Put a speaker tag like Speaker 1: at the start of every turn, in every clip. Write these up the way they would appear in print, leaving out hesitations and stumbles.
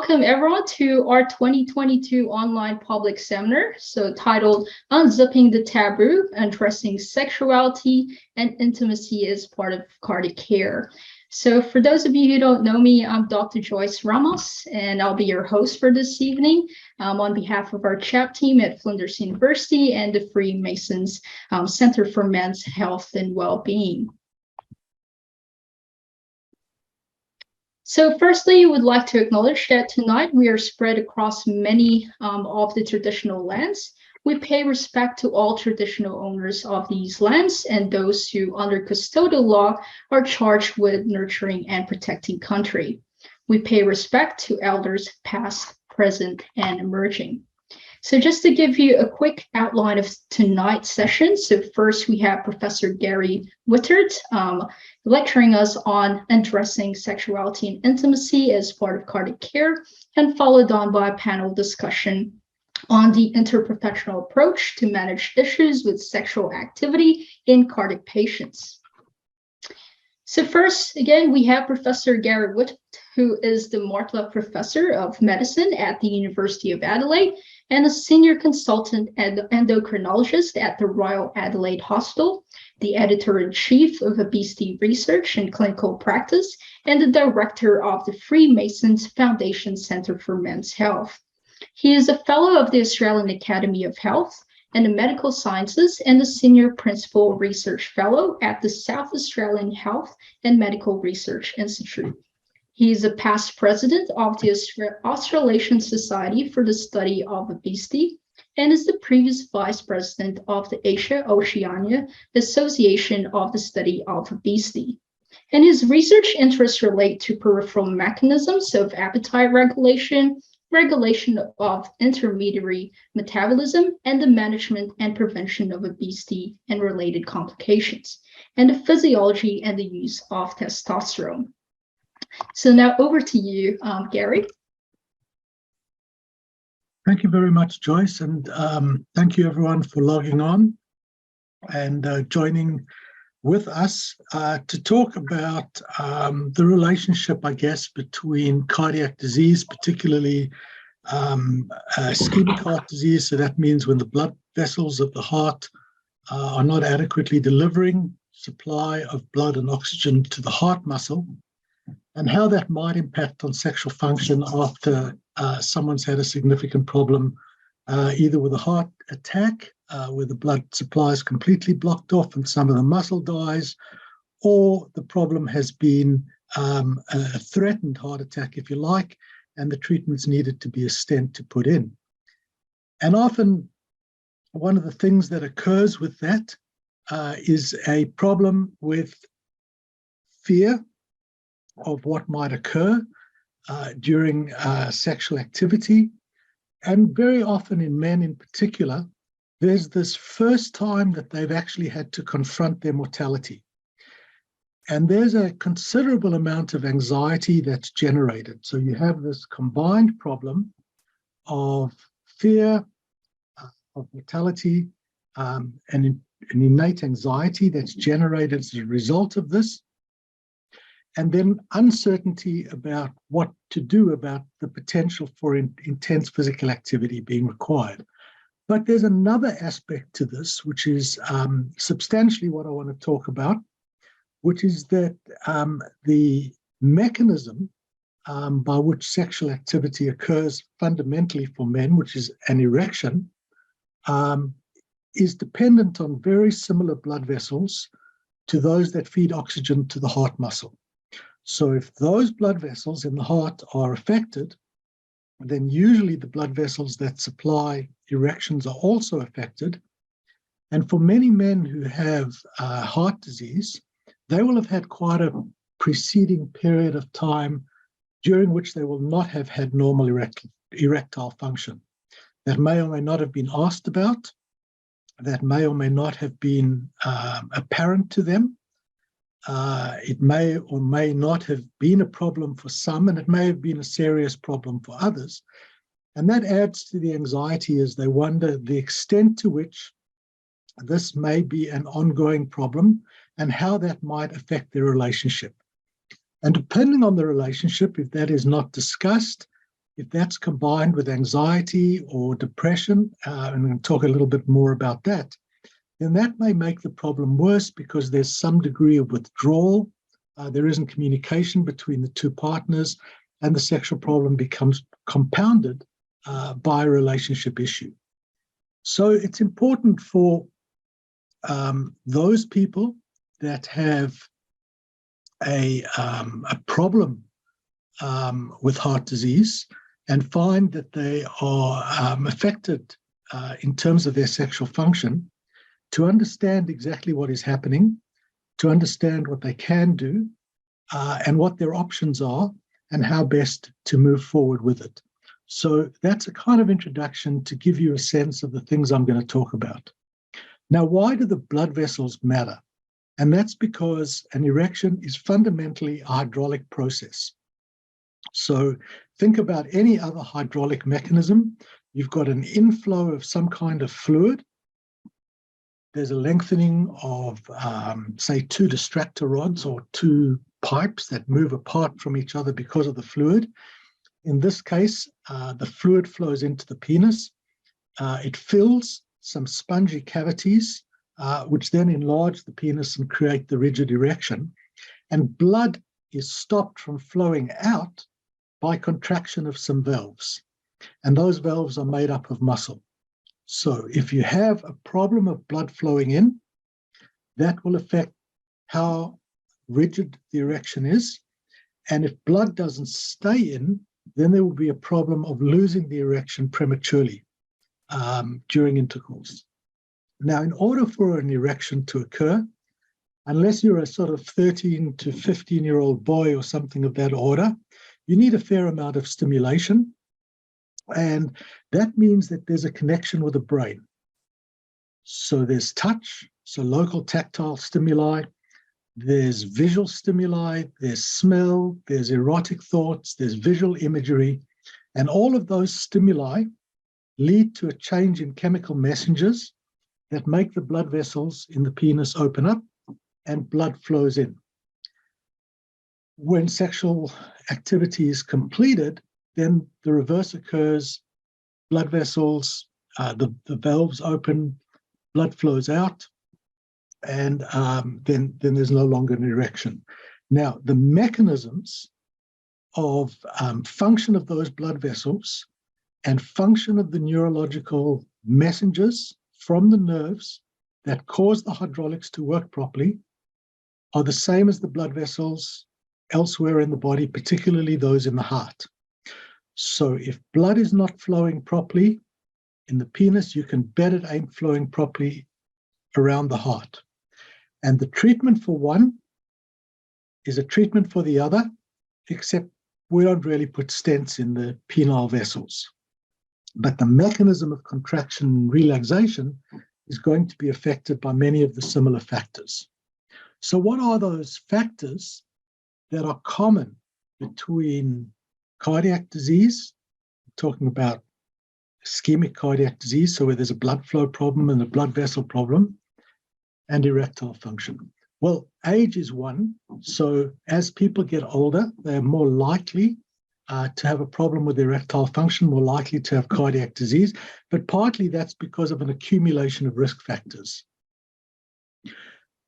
Speaker 1: welcome everyone to our 2022 online public seminar, titled Unzipping the Taboo, Undressing Sexuality and Intimacy as Part of Cardiac Care. So for those of you who don't know me, I'm Dr. Joyce Ramos, and I'll be your host for this evening on behalf of our CHAP team at Flinders University and the Freemasons Center for Men's Health and Wellbeing. So firstly, we'd like to acknowledge that tonight we are spread across many of the traditional lands. We pay respect to all traditional owners of these lands and those who, under custodial law, are charged with nurturing and protecting country. We pay respect to elders past, present, and emerging. So just to give you a quick outline of tonight's session. So first we have Professor Gary Wittert lecturing us on undressing sexuality and intimacy as part of cardiac care, and followed on by a panel discussion on the interprofessional approach to manage issues with sexual activity in cardiac patients. So first, again, we have Professor Gary Wittert, who is the Martla Professor of Medicine at the University of Adelaide and a senior consultant and endocrinologist at the Royal Adelaide Hospital, the editor-in-chief of Obesity Research and Clinical Practice, and the director of the Freemasons Foundation Center for Men's Health. He is a fellow of the Australian Academy of Health and the Medical Sciences and the Senior Principal Research Fellow at the South Australian Health and Medical Research Institute. He is a past president of the Australasian Society for the Study of Obesity and is the previous vice president of the Asia-Oceania Association of the Study of Obesity. And his research interests relate to peripheral mechanisms of appetite regulation, regulation of intermediary metabolism, and the management and prevention of obesity and related complications, and the physiology and the use of testosterone. So now over to you, Gary.
Speaker 2: Thank you very much, Joyce, and thank you everyone for logging on and joining with us to talk about the relationship, I guess, between cardiac disease, particularly ischemic heart disease. So that means when the blood vessels of the heart are not adequately delivering supply of blood and oxygen to the heart muscle, and how that might impact on sexual function after someone's had a significant problem, either with a heart attack, where the blood supply is completely blocked off and some of the muscle dies, or the problem has been a threatened heart attack, if you like, and the treatment's needed to be a stent to put in. And often, one of the things that occurs with that is a problem with fear of what might occur during sexual activity. And very often in men in particular, there's this first time that they've actually had to confront their mortality. And there's a considerable amount of anxiety that's generated. So you have this combined problem of fear of mortality, and an innate anxiety that's generated as a result of this, and then uncertainty about what to do about the potential for intense physical activity being required. But there's another aspect to this, which is substantially what I want to talk about, which is that the mechanism by which sexual activity occurs fundamentally for men, which is an erection, is dependent on very similar blood vessels to those that feed oxygen to the heart muscle. So if those blood vessels in the heart are affected, then usually the blood vessels that supply erections are also affected. And for many men who have heart disease, they will have had quite a preceding period of time during which they will not have had normal erectile function. That may or may not have been asked about, that may or may not have been apparent to them. It may or may not have been a problem for some, and it may have been a serious problem for others. And that adds to the anxiety as they wonder the extent to which this may be an ongoing problem and how that might affect their relationship. And depending on the relationship, if that is not discussed, if that's combined with anxiety or depression, and I'm going to talk a little bit more about that, then that may make the problem worse because there's some degree of withdrawal. There isn't communication between the two partners, and the sexual problem becomes compounded by a relationship issue. So it's important for those people that have a problem with heart disease and find that they are affected in terms of their sexual function, to understand exactly what is happening, to understand what they can do, and what their options are, and how best to move forward with it. So that's a kind of introduction to give you a sense of the things I'm going to talk about. Now, why do the blood vessels matter? And that's because an erection is fundamentally a hydraulic process. So think about any other hydraulic mechanism. You've got an inflow of some kind of fluid. There's a lengthening of, say, two distractor rods or two pipes that move apart from each other because of the fluid. In this case, the fluid flows into the penis. It fills some spongy cavities, which then enlarge the penis and create the rigid erection. And blood is stopped from flowing out by contraction of some valves. And those valves are made up of muscle. So if you have a problem of blood flowing in, that will affect how rigid the erection is. And if blood doesn't stay in, then there will be a problem of losing the erection prematurely during intercourse. Now, in order for an erection to occur, unless you're a sort of 13 to 15-year-old boy or something of that order, you need a fair amount of stimulation. And that means that there's a connection with the brain. So there's touch, so local tactile stimuli, there's visual stimuli, there's smell, there's erotic thoughts, there's visual imagery, and all of those stimuli lead to a change in chemical messengers that make the blood vessels in the penis open up and blood flows in. When sexual activity is completed, then the reverse occurs. Blood vessels, the valves open, blood flows out, and then there's no longer an erection. Now, the mechanisms of function of those blood vessels and function of the neurological messengers from the nerves that cause the hydraulics to work properly are the same as the blood vessels elsewhere in the body, particularly those in the heart. So if blood is not flowing properly in the penis, you can bet it ain't flowing properly around the heart. And the treatment for one is a treatment for the other, except we don't really put stents in the penile vessels. But the mechanism of contraction and relaxation is going to be affected by many of the similar factors. So what are those factors that are common between cardiac disease, talking about ischemic cardiac disease, so where there's a blood flow problem and a blood vessel problem, and erectile function? Well, age is one. So as people get older, they're more likely to have a problem with erectile function, more likely to have cardiac disease, but partly that's because of an accumulation of risk factors.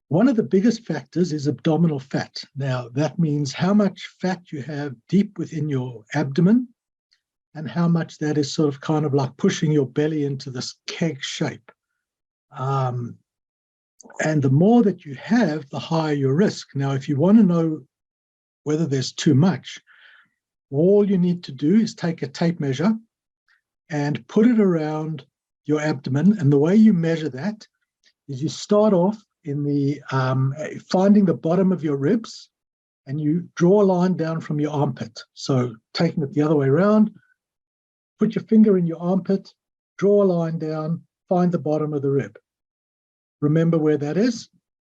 Speaker 2: One of the biggest factors is abdominal fat. Now, that means how much fat you have deep within your abdomen and how much that is sort of kind of like pushing your belly into this keg shape. And the more that you have, the higher your risk. Now, if you want to know whether there's too much, all you need to do is take a tape measure and put it around your abdomen. And the way you measure that is you start off in the finding the bottom of your ribs, and you draw a line down from your armpit. So taking it the other way around, put your finger in your armpit, draw a line down, find the bottom of the rib. Remember where that is.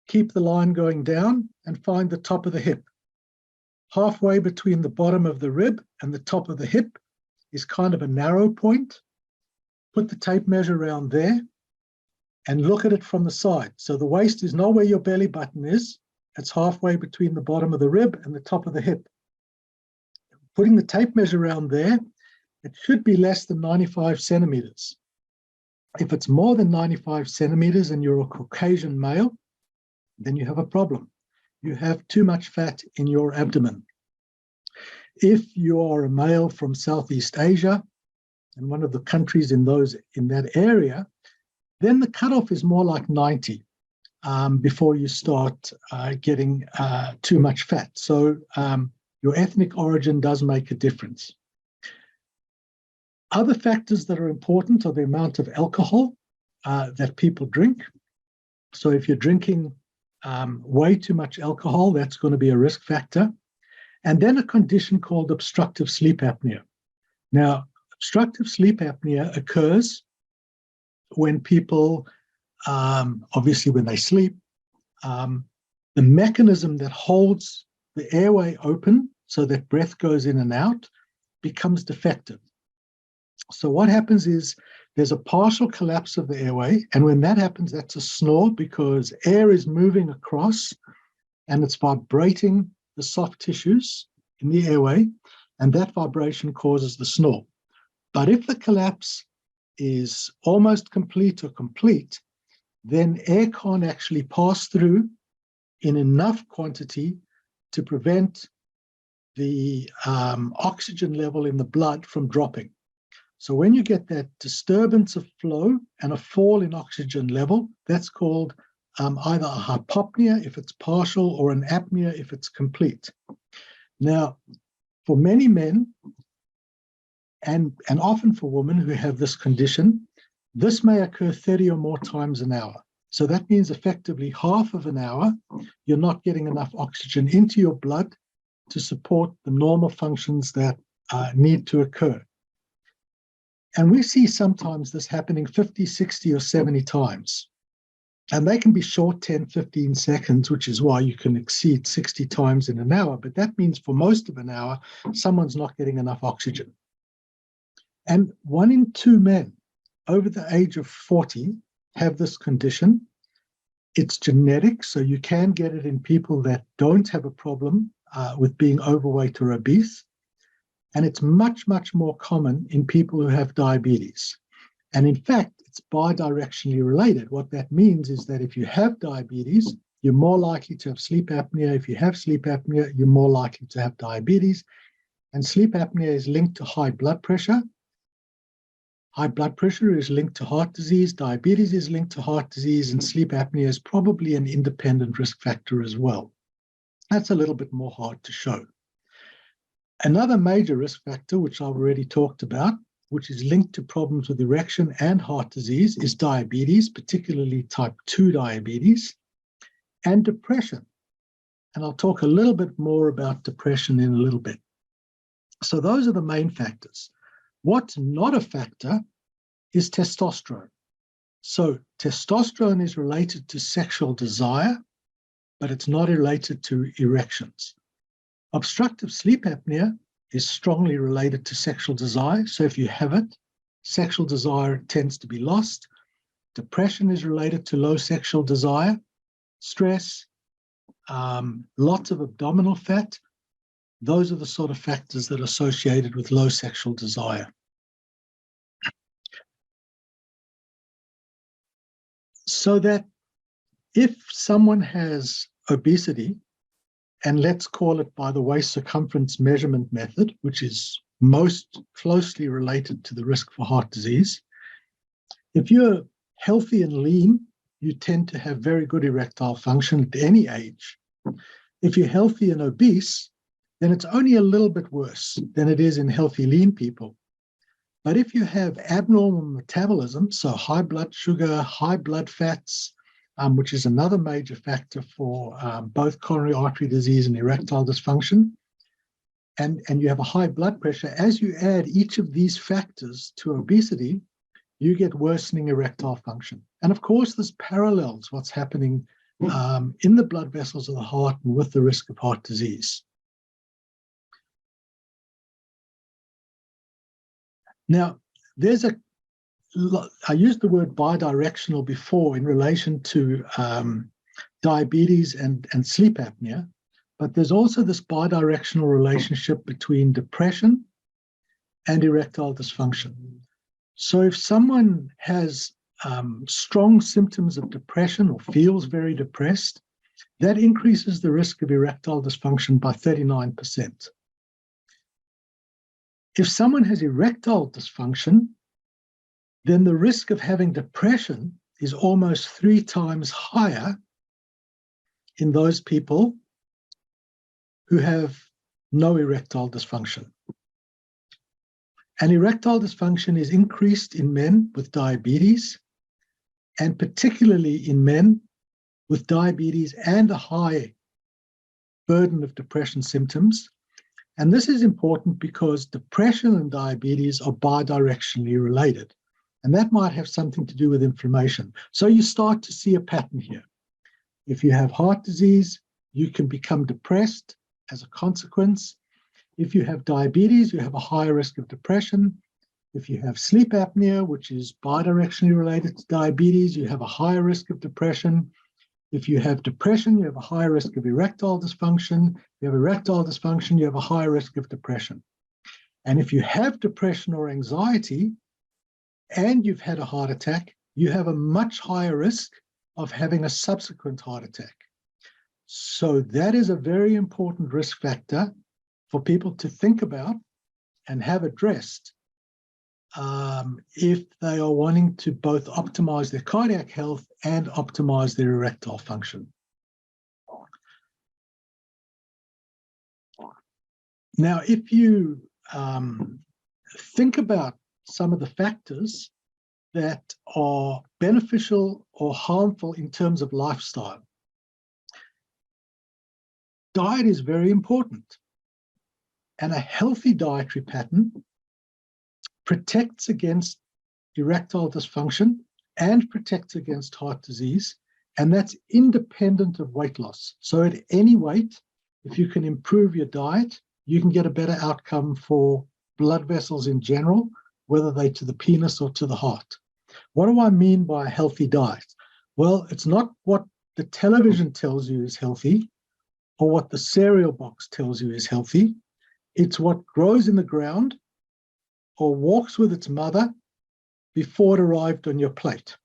Speaker 2: Keep the line going down and find the top of the hip. Halfway between the bottom of the rib and the top of the hip is kind of a narrow point. Put the tape measure around there and look at it from the side. So the waist is not where your belly button is. It's halfway between the bottom of the rib and the top of the hip. Putting the tape measure around there, It should be less than 95 centimeters. If it's more than 95 centimeters and you're a Caucasian male, then you have a problem. You have too much fat in your abdomen. If you are a male from Southeast Asia and one of the countries in that area, then the cutoff is more like 90 before you start getting too much fat. So your ethnic origin does make a difference. Other factors that are important are the amount of alcohol that people drink. So if you're drinking way too much alcohol, that's going to be a risk factor. And then a condition called obstructive sleep apnea. Now, obstructive sleep apnea occurs when people, obviously when they sleep, the mechanism that holds the airway open so that breath goes in and out becomes defective. So what happens is there's a partial collapse of the airway, and when that happens, that's a snore because air is moving across and it's vibrating the soft tissues in the airway, and that vibration causes the snore. But if the collapse is almost complete or complete, then air can't actually pass through in enough quantity to prevent the oxygen level in the blood from dropping. So when you get that disturbance of flow and a fall in oxygen level, that's called either a hypopnea if it's partial or an apnea if it's complete. Now, for many men, and often for women who have this condition, this may occur 30 or more times an hour. So that means effectively half of an hour, you're not getting enough oxygen into your blood to support the normal functions that need to occur. And we see sometimes this happening 50, 60, or 70 times. And they can be short, 10, 15 seconds, which is why you can exceed 60 times in an hour. But that means for most of an hour, someone's not getting enough oxygen. And 1 in 2 men over the age of 40 have this condition. It's genetic, so you can get it in people that don't have a problem with being overweight or obese. And it's much, much more common in people who have diabetes. And in fact, it's bidirectionally related. What that means is that if you have diabetes, you're more likely to have sleep apnea. If you have sleep apnea, you're more likely to have diabetes. And sleep apnea is linked to high blood pressure. High blood pressure is linked to heart disease. Diabetes is linked to heart disease. And sleep apnea is probably an independent risk factor as well. That's a little bit more hard to show. Another major risk factor, which I've already talked about, which is linked to problems with erection and heart disease, is diabetes, particularly type 2 diabetes, and depression. And I'll talk a little bit more about depression in a little bit. So those are the main factors. What's not a factor is testosterone. So testosterone is related to sexual desire, but it's not related to erections. Obstructive sleep apnea is strongly related to sexual desire. So if you have it, sexual desire tends to be lost. Depression is related to low sexual desire, stress, lots of abdominal fat. Those are the sort of factors that are associated with low sexual desire. So that if someone has obesity, and let's call it by the waist circumference measurement method, which is most closely related to the risk for heart disease. If you're healthy and lean, you tend to have very good erectile function at any age. If you're healthy and obese, then it's only a little bit worse than it is in healthy, lean people. But if you have abnormal metabolism, so high blood sugar, high blood fats, which is another major factor for both coronary artery disease and erectile dysfunction, and you have a high blood pressure, as you add each of these factors to obesity, you get worsening erectile function. And of course, this parallels what's happening in the blood vessels of the heart and with the risk of heart disease. Now, I used the word bidirectional before in relation to diabetes and sleep apnea, but there's also this bidirectional relationship between depression and erectile dysfunction. So if someone has strong symptoms of depression or feels very depressed, that increases the risk of erectile dysfunction by 39%. If someone has erectile dysfunction, then the risk of having depression is almost 3 times higher in those people who have no erectile dysfunction. And erectile dysfunction is increased in men with diabetes, and particularly in men with diabetes and a high burden of depression symptoms. And this is important because depression and diabetes are bidirectionally related, and that might have something to do with inflammation. So you start to see a pattern here. If you have heart disease, you can become depressed as a consequence. If you have diabetes, you have a higher risk of depression. If you have sleep apnea, which is bidirectionally related to diabetes, you have a higher risk of depression. If you have depression, you have a higher risk of erectile dysfunction. If you have erectile dysfunction, you have a higher risk of depression. And if you have depression or anxiety and you've had a heart attack, you have a much higher risk of having a subsequent heart attack. So that is a very important risk factor for people to think about and have addressed if they are wanting to both optimize their cardiac health and optimize their erectile function. Now, if you think about some of the factors that are beneficial or harmful in terms of lifestyle, diet is very important. And a healthy dietary pattern protects against erectile dysfunction and protects against heart disease, and that's independent of weight loss. So at any weight, if you can improve your diet, you can get a better outcome for blood vessels in general, whether they're to the penis or to the heart. What do I mean by a healthy diet? Well, it's not what the television tells you is healthy or what the cereal box tells you is healthy. It's what grows in the ground or walks with its mother before it arrived on your plate.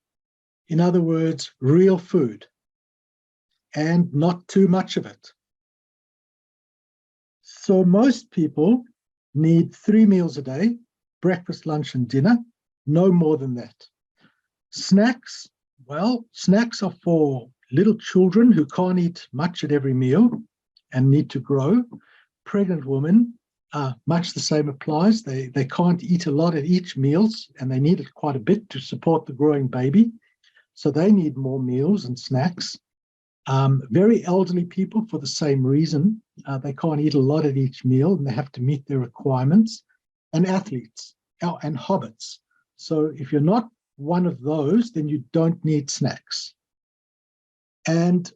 Speaker 2: In other words, real food, and not too much of it. So most people need 3 meals a day, breakfast, lunch, and dinner, no more than that. Snacks, well, snacks are for little children who can't eat much at every meal and need to grow. Pregnant women, much the same applies. They can't eat a lot at each meals, and they need it quite a bit to support the growing baby. So they need more meals and snacks. Very elderly people, for the same reason, they can't eat a lot at each meal and they have to meet their requirements. And athletes and hobbits. So if you're not one of those, then you don't need snacks. And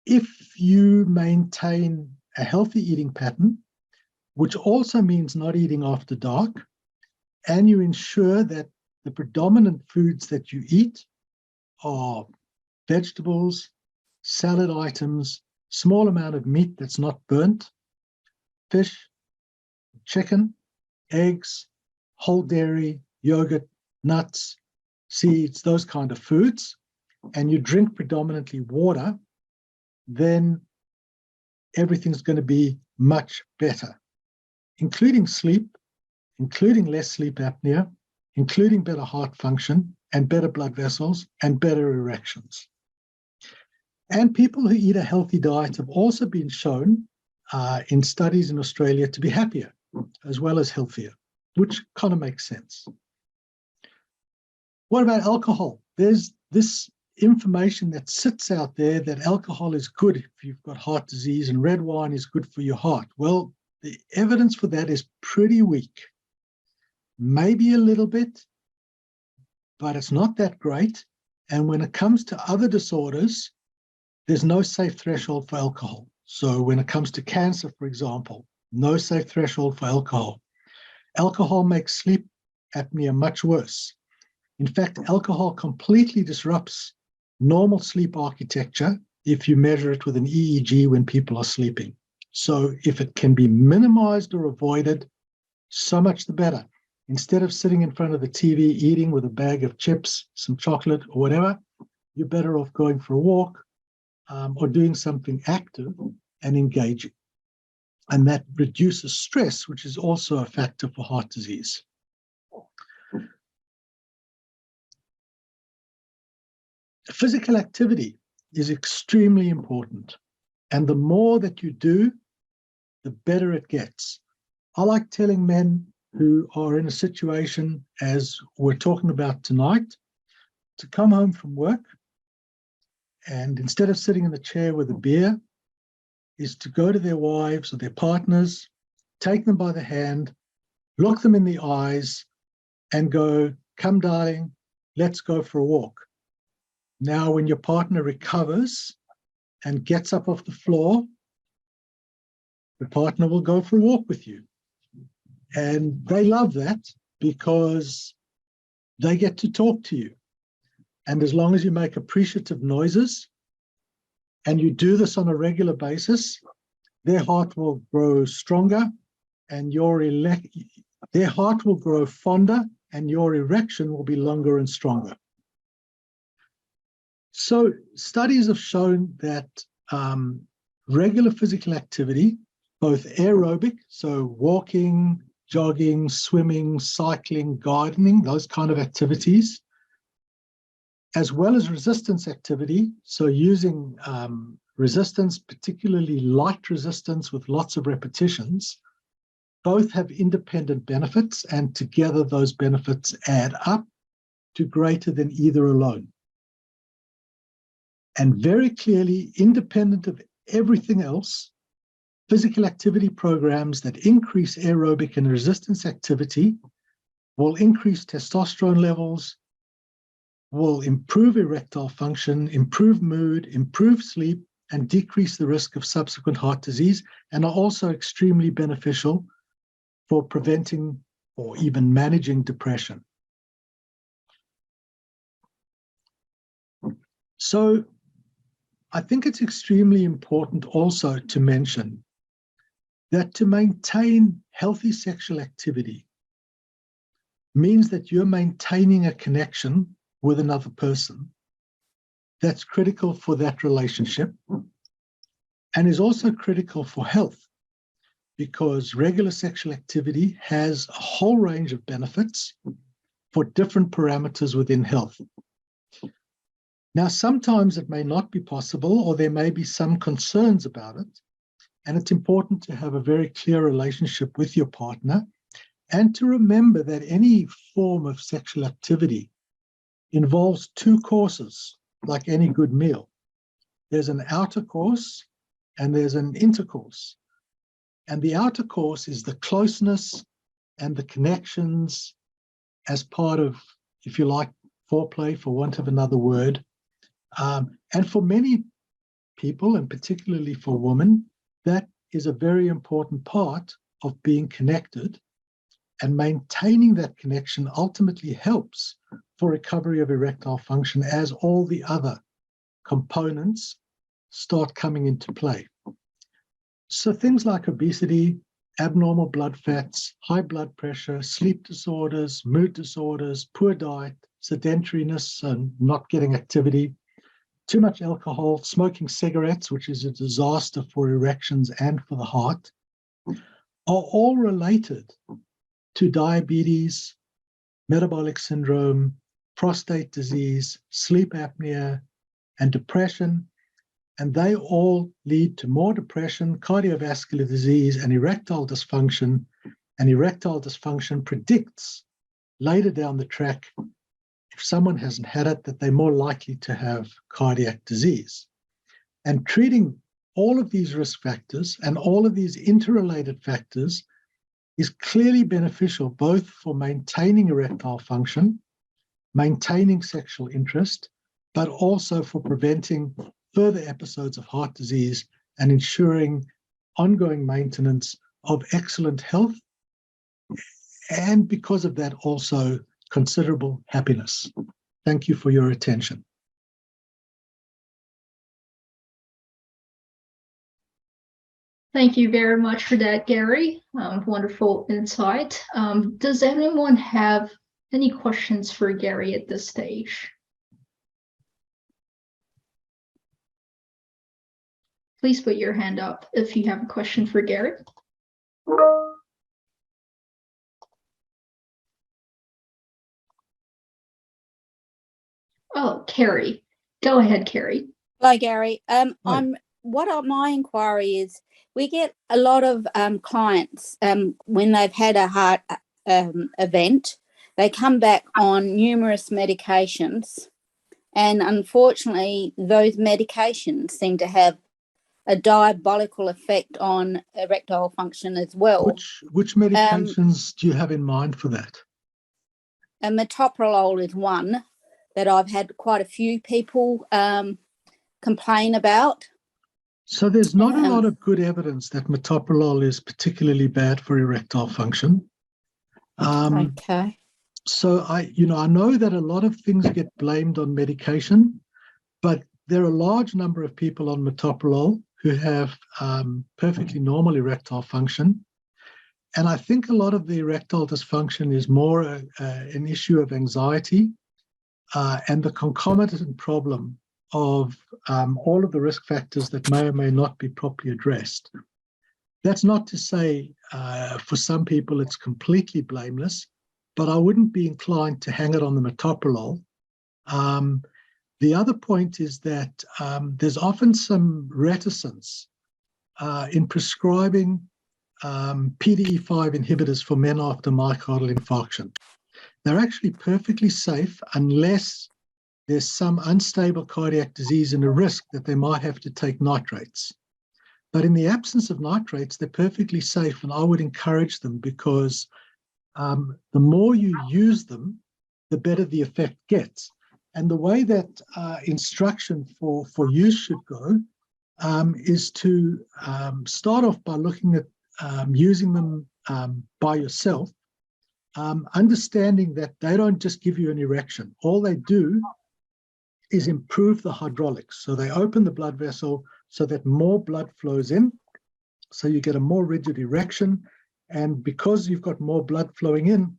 Speaker 2: if you maintain a healthy eating pattern, which also means not eating after dark, and you ensure that the predominant foods that you eat are vegetables, salad items, small amount of meat that's not burnt, fish, chicken, eggs, whole dairy, yogurt, nuts, seeds, those kind of foods, and you drink predominantly water, then everything's going to be much better, including sleep, including less sleep apnea, including better heart function and better blood vessels and better erections. And people who eat a healthy diet have also been shown in studies in Australia to be happier as well as healthier, which kind of makes sense. What about alcohol? There's this information that sits out there that alcohol is good if you've got heart disease and red wine is good for your heart. Well, the evidence for that is pretty weak. Maybe a little bit, but it's not that great. And when it comes to other disorders, there's no safe threshold for alcohol. So when it comes to cancer, for example, no safe threshold for alcohol. Alcohol makes sleep apnea much worse. In fact, alcohol completely disrupts normal sleep architecture if you measure it with an EEG when people are sleeping. So if it can be minimized or avoided, so much the better. Instead of sitting in front of the TV eating with a bag of chips, some chocolate or whatever, you're better off going for a walk or doing something active and engaging. And that reduces stress, which is also a factor for heart disease. Physical activity is extremely important. And the more that you do, the better it gets. I like telling men who are in a situation, as we're talking about tonight, to come home from work and instead of sitting in the chair with a beer, is to go to their wives or their partners, take them by the hand, look them in the eyes, and go, "Come, darling, let's go for a walk." Now, when your partner recovers and gets up off the floor, the partner will go for a walk with you. And they love that because they get to talk to you. And as long as you make appreciative noises and you do this on a regular basis, their heart will grow stronger and their heart will grow fonder and your erection will be longer and stronger. So studies have shown that regular physical activity, both aerobic, so walking, jogging, swimming, cycling, gardening, those kind of activities, as well as resistance activity, so using resistance, particularly light resistance with lots of repetitions, both have independent benefits, and together those benefits add up to greater than either alone. And very clearly, independent of everything else, physical activity programs that increase aerobic and resistance activity will increase testosterone levels, will improve erectile function, improve mood, improve sleep, and decrease the risk of subsequent heart disease, and are also extremely beneficial for preventing or even managing depression. So I think it's extremely important also to mention that to maintain healthy sexual activity means that you're maintaining a connection with another person that's critical for that relationship and is also critical for health, because regular sexual activity has a whole range of benefits for different parameters within health. Now, sometimes it may not be possible, or there may be some concerns about it, and it's important to have a very clear relationship with your partner and to remember that any form of sexual activity involves two courses, like any good meal. There's an outer course and there's an intercourse. And the outer course is the closeness and the connections as part of, if you like, foreplay, for want of another word. And for many people, and particularly for women, that is a very important part of being connected, and maintaining that connection ultimately helps for recovery of erectile function as all the other components start coming into play. So things like obesity, abnormal blood fats, high blood pressure, sleep disorders, mood disorders, poor diet, sedentariness and not getting activity, too much alcohol, smoking cigarettes, which is a disaster for erections and for the heart, are all related to diabetes, metabolic syndrome, prostate disease, sleep apnea, and depression. And they all lead to more depression, cardiovascular disease, and erectile dysfunction. And erectile dysfunction predicts later down the track, if someone hasn't had it, that they're more likely to have cardiac disease. And treating all of these risk factors and all of these interrelated factors is clearly beneficial both for maintaining erectile function, maintaining sexual interest, but also for preventing further episodes of heart disease and ensuring ongoing maintenance of excellent health, and because of that also considerable happiness. Thank you for your attention.
Speaker 1: Thank you very much for that, Gary. Wonderful insight. Does anyone have any questions for Gary at this stage? Please put your hand up if you have a question for Gary. Oh, Carrie. Go ahead, Carrie.
Speaker 3: Hi, Gary. My inquiry is, we get a lot of clients when they've had a heart event, they come back on numerous medications, and unfortunately those medications seem to have a diabolical effect on erectile function as well.
Speaker 2: Which medications do you have in mind for that?
Speaker 3: Metoprolol is one that I've had quite a few people complain about.
Speaker 2: So there's not a lot of good evidence that metoprolol is particularly bad for erectile function.
Speaker 3: Okay.
Speaker 2: So I know that a lot of things get blamed on medication, but there are a large number of people on metoprolol who have perfectly normal erectile function. And I think a lot of the erectile dysfunction is more an issue of anxiety and the concomitant problem of all of the risk factors that may or may not be properly addressed. That's not to say for some people it's completely blameless, but I wouldn't be inclined to hang it on the metoprolol. The other point is that there's often some reticence in prescribing PDE5 inhibitors for men after myocardial infarction. They're actually perfectly safe unless there's some unstable cardiac disease and a risk that they might have to take nitrates. But in the absence of nitrates, they're perfectly safe, and I would encourage them because the more you use them, the better the effect gets. And the way that instruction for use should go is to start off by looking at using them by yourself, understanding that they don't just give you an erection. All they do is improve the hydraulics. So they open the blood vessel so that more blood flows in, so you get a more rigid erection. And because you've got more blood flowing in,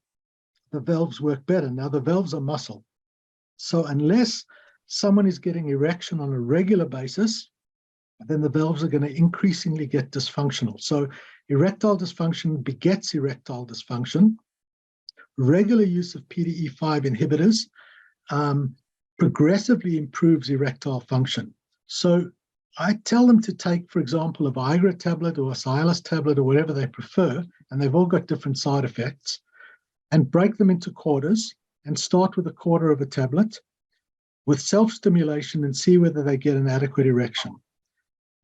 Speaker 2: the valves work better. Now, the valves are muscle. So unless someone is getting erection on a regular basis, then the valves are going to increasingly get dysfunctional. So erectile dysfunction begets erectile dysfunction. Regular use of PDE5 inhibitors progressively improves erectile function. So I tell them to take, for example, a Viagra tablet or a Cialis tablet or whatever they prefer, and they've all got different side effects, and break them into quarters and start with a quarter of a tablet with self-stimulation and see whether they get an adequate erection.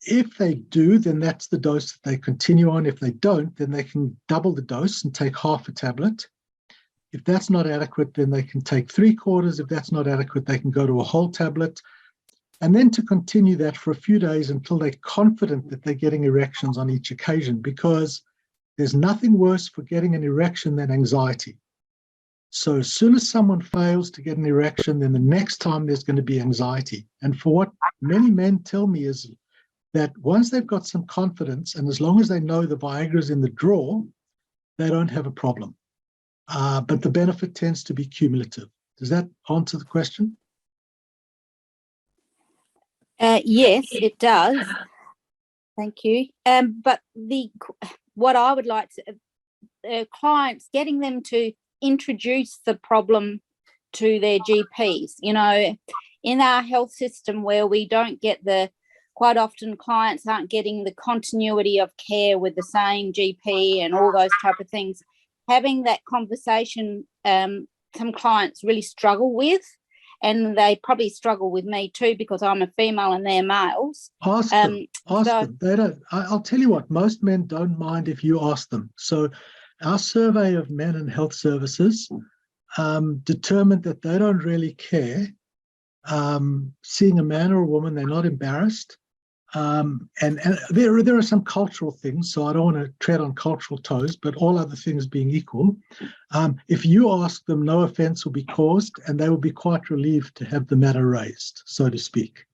Speaker 2: If they do, then that's the dose that they continue on. If they don't, then they can double the dose and take half a tablet. If that's not adequate, then they can take 3/4. If that's not adequate, they can go to a whole tablet. And then to continue that for a few days until they're confident that they're getting erections on each occasion, because there's nothing worse for getting an erection than anxiety. So as soon as someone fails to get an erection, then the next time there's going to be anxiety. And for what many men tell me is that once they've got some confidence, and as long as they know the Viagra's in the drawer, they don't have a problem. But the benefit tends to be cumulative. Does that answer the question?
Speaker 3: Yes, it does. Thank you. But what I would like to, clients, getting them to introduce the problem to their GPs. You know, in our health system where we don't get quite often clients aren't getting the continuity of care with the same GP and all those type of things. Having that conversation, some clients really struggle with, and they probably struggle with me too because I'm a female and they're males.
Speaker 2: Ask them. They don't. I'll tell you what, most men don't mind if you ask them. So our survey of men in health services determined that they don't really care. Seeing a man or a woman, they're not embarrassed. And there are some cultural things, so I don't want to tread on cultural toes, but all other things being equal, if you ask them, no offense will be caused, and they will be quite relieved to have the matter raised, so to speak.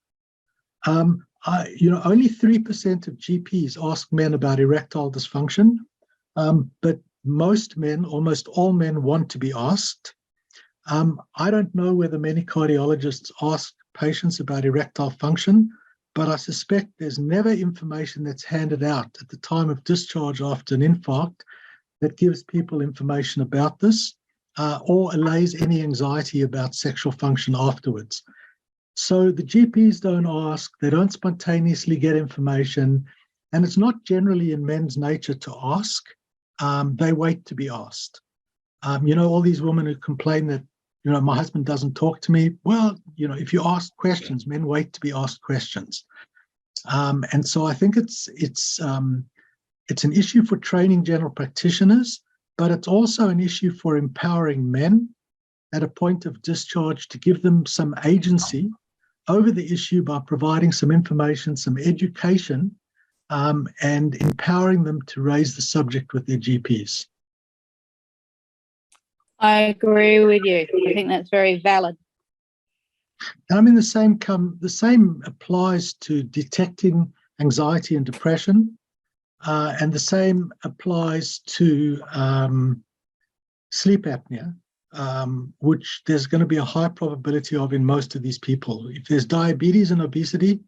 Speaker 2: only 3% of GPs ask men about erectile dysfunction, but most men, almost all men, want to be asked. I don't know whether many cardiologists ask patients about erectile function, but I suspect there's never information that's handed out at the time of discharge after an infarct that gives people information about this or allays any anxiety about sexual function afterwards. So the GPs don't ask, they don't spontaneously get information, and it's not generally in men's nature to ask. They wait to be asked. All these women who complain that, my husband doesn't talk to me. Well, if you ask questions, men wait to be asked questions. And so I think it's an issue for training general practitioners, but it's also an issue for empowering men at a point of discharge to give them some agency over the issue by providing some information, some education, and empowering them to raise the subject with their GPs.
Speaker 3: I agree with you. I think that's very valid.
Speaker 2: And I mean, the same applies to detecting anxiety and depression, and the same applies to sleep apnea, which there's going to be a high probability of in most of these people. If there's diabetes and obesity,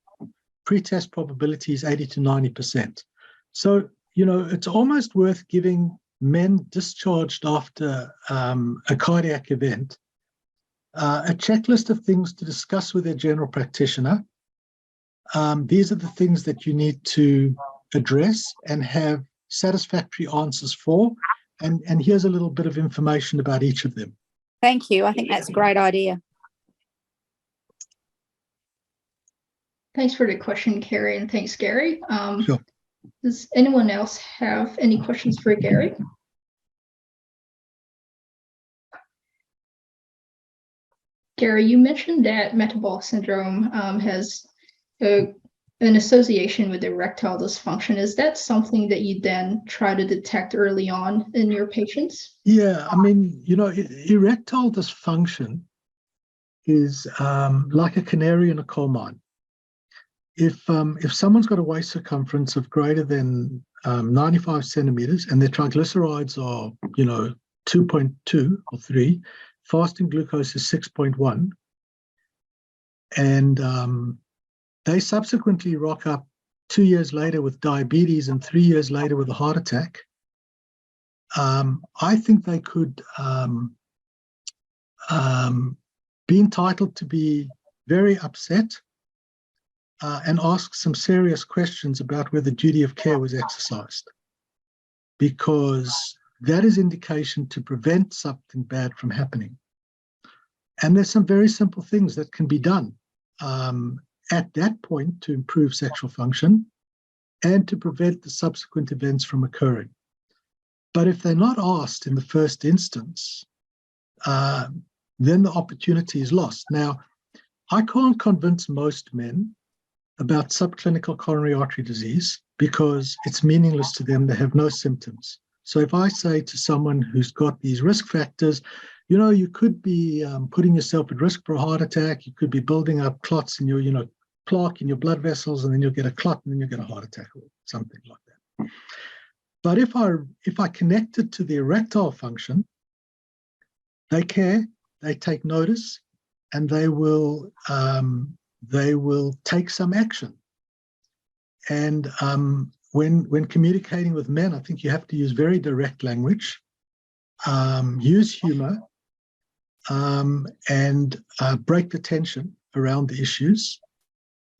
Speaker 2: pretest probability is 80 to 90%. So, it's almost worth giving men discharged after a cardiac event a checklist of things to discuss with their general practitioner. These are the things that you need to address and have satisfactory answers for. And here's a little bit of information about each of them.
Speaker 3: Thank you. I think that's a great idea.
Speaker 1: Thanks for the question, Carrie, and thanks, Gary.
Speaker 2: Sure.
Speaker 1: Does anyone else have any questions for Gary? Gary, you mentioned that metabolic syndrome has an association with erectile dysfunction. Is that something that you then try to detect early on in your patients?
Speaker 2: Yeah, I mean, erectile dysfunction is like a canary in a coal mine. If someone's got a waist circumference of greater than 95 centimeters and their triglycerides are, 2.2 or 3, fasting glucose is 6.1, and they subsequently rock up 2 years later with diabetes and 3 years later with a heart attack, I think they could be entitled to be very upset and ask some serious questions about whether duty of care was exercised, because that is indication to prevent something bad from happening. And there's some very simple things that can be done at that point to improve sexual function and to prevent the subsequent events from occurring. But if they're not asked in the first instance, then the opportunity is lost. Now, I can't convince most men about subclinical coronary artery disease because it's meaningless to them. They have no symptoms. So if I say to someone who's got these risk factors, you could be putting yourself at risk for a heart attack, you could be building up clots in your, plaque in your blood vessels, and then you'll get a clot, and then you'll get a heart attack or something like that. But if I connect it to the erectile function, they care, they take notice, and they will take some action. And when communicating with men, I think you have to use very direct language, use humor, and break the tension around the issues,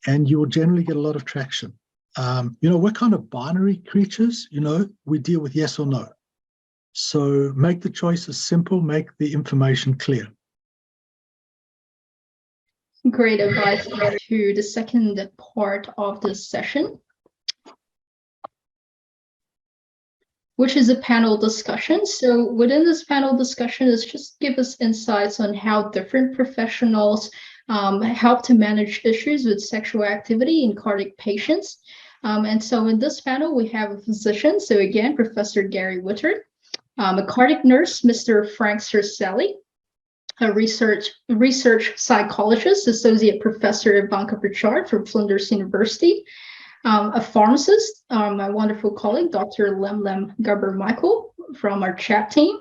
Speaker 2: and you will generally get a lot of traction. We're kind of binary creatures, we deal with yes or no. So make the choices simple, make the information clear.
Speaker 1: Great advice to the second part of this session, which is a panel discussion. So within this panel discussion is just give us insights on how different professionals help to manage issues with sexual activity in cardiac patients. And so in this panel, we have a physician. So again, Professor Gary Wittert, a cardiac nurse, Mr. Frank Cercelli, a research psychologist, associate professor Ivanka Pritchard from Flinders University, a pharmacist, my wonderful colleague, Dr. Lemlem Garber-Michael from our CHAP team,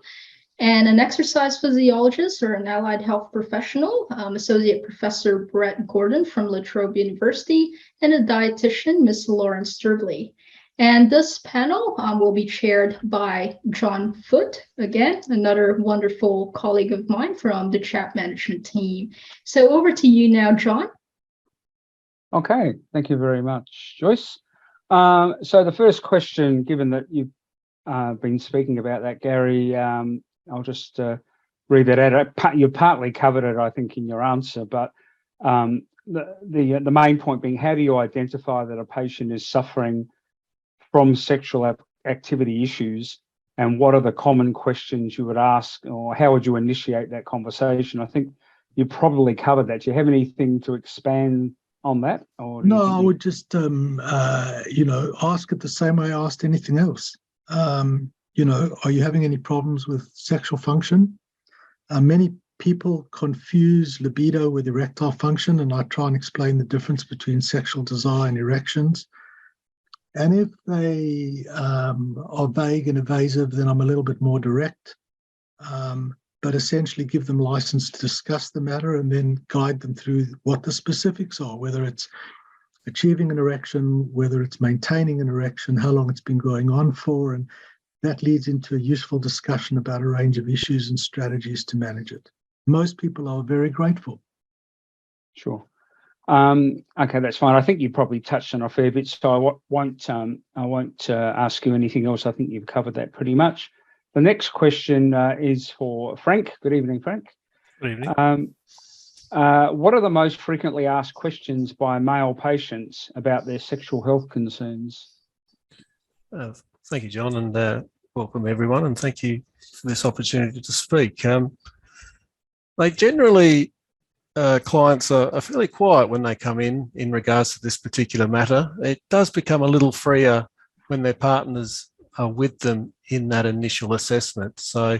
Speaker 1: and an exercise physiologist or an allied health professional, Associate Professor Brett Gordon from La Trobe University, and a dietitian, Ms. Lauren Sturley. And this panel will be chaired by John Foote, again, another wonderful colleague of mine from the CHAP management team. So over to you now, John.
Speaker 4: Okay, thank you very much, Joyce. So the first question, given that you've been speaking about that, Gary, I'll just read that out. You partly covered it, I think, in your answer, but the main point being, how do you identify that a patient is suffering from sexual activity issues, and what are the common questions you would ask, or how would you initiate that conversation? I think you probably covered that. Do you have anything to expand on that? Or
Speaker 2: no, I would just, ask it the same way I asked anything else. Are you having any problems with sexual function? Many people confuse libido with erectile function, and I try and explain the difference between sexual desire and erections. And if they are vague and evasive, then I'm a little bit more direct, but essentially give them license to discuss the matter and then guide them through what the specifics are, whether it's achieving an erection, whether it's maintaining an erection, how long it's been going on for, and that leads into a useful discussion about a range of issues and strategies to manage it. Most people are very grateful.
Speaker 4: Sure. Okay, that's fine. I think you probably touched on a fair bit, so I won't ask you anything else. I think you've covered that pretty much. The next question is for Frank. Good evening, Frank.
Speaker 5: Good evening.
Speaker 4: What are the most frequently asked questions by male patients about their sexual health concerns?
Speaker 5: Thank you, John, and welcome everyone, and thank you for this opportunity to speak. They generally, clients are fairly quiet when they come in regards to this particular matter. It does become a little freer when their partners are with them in that initial assessment. So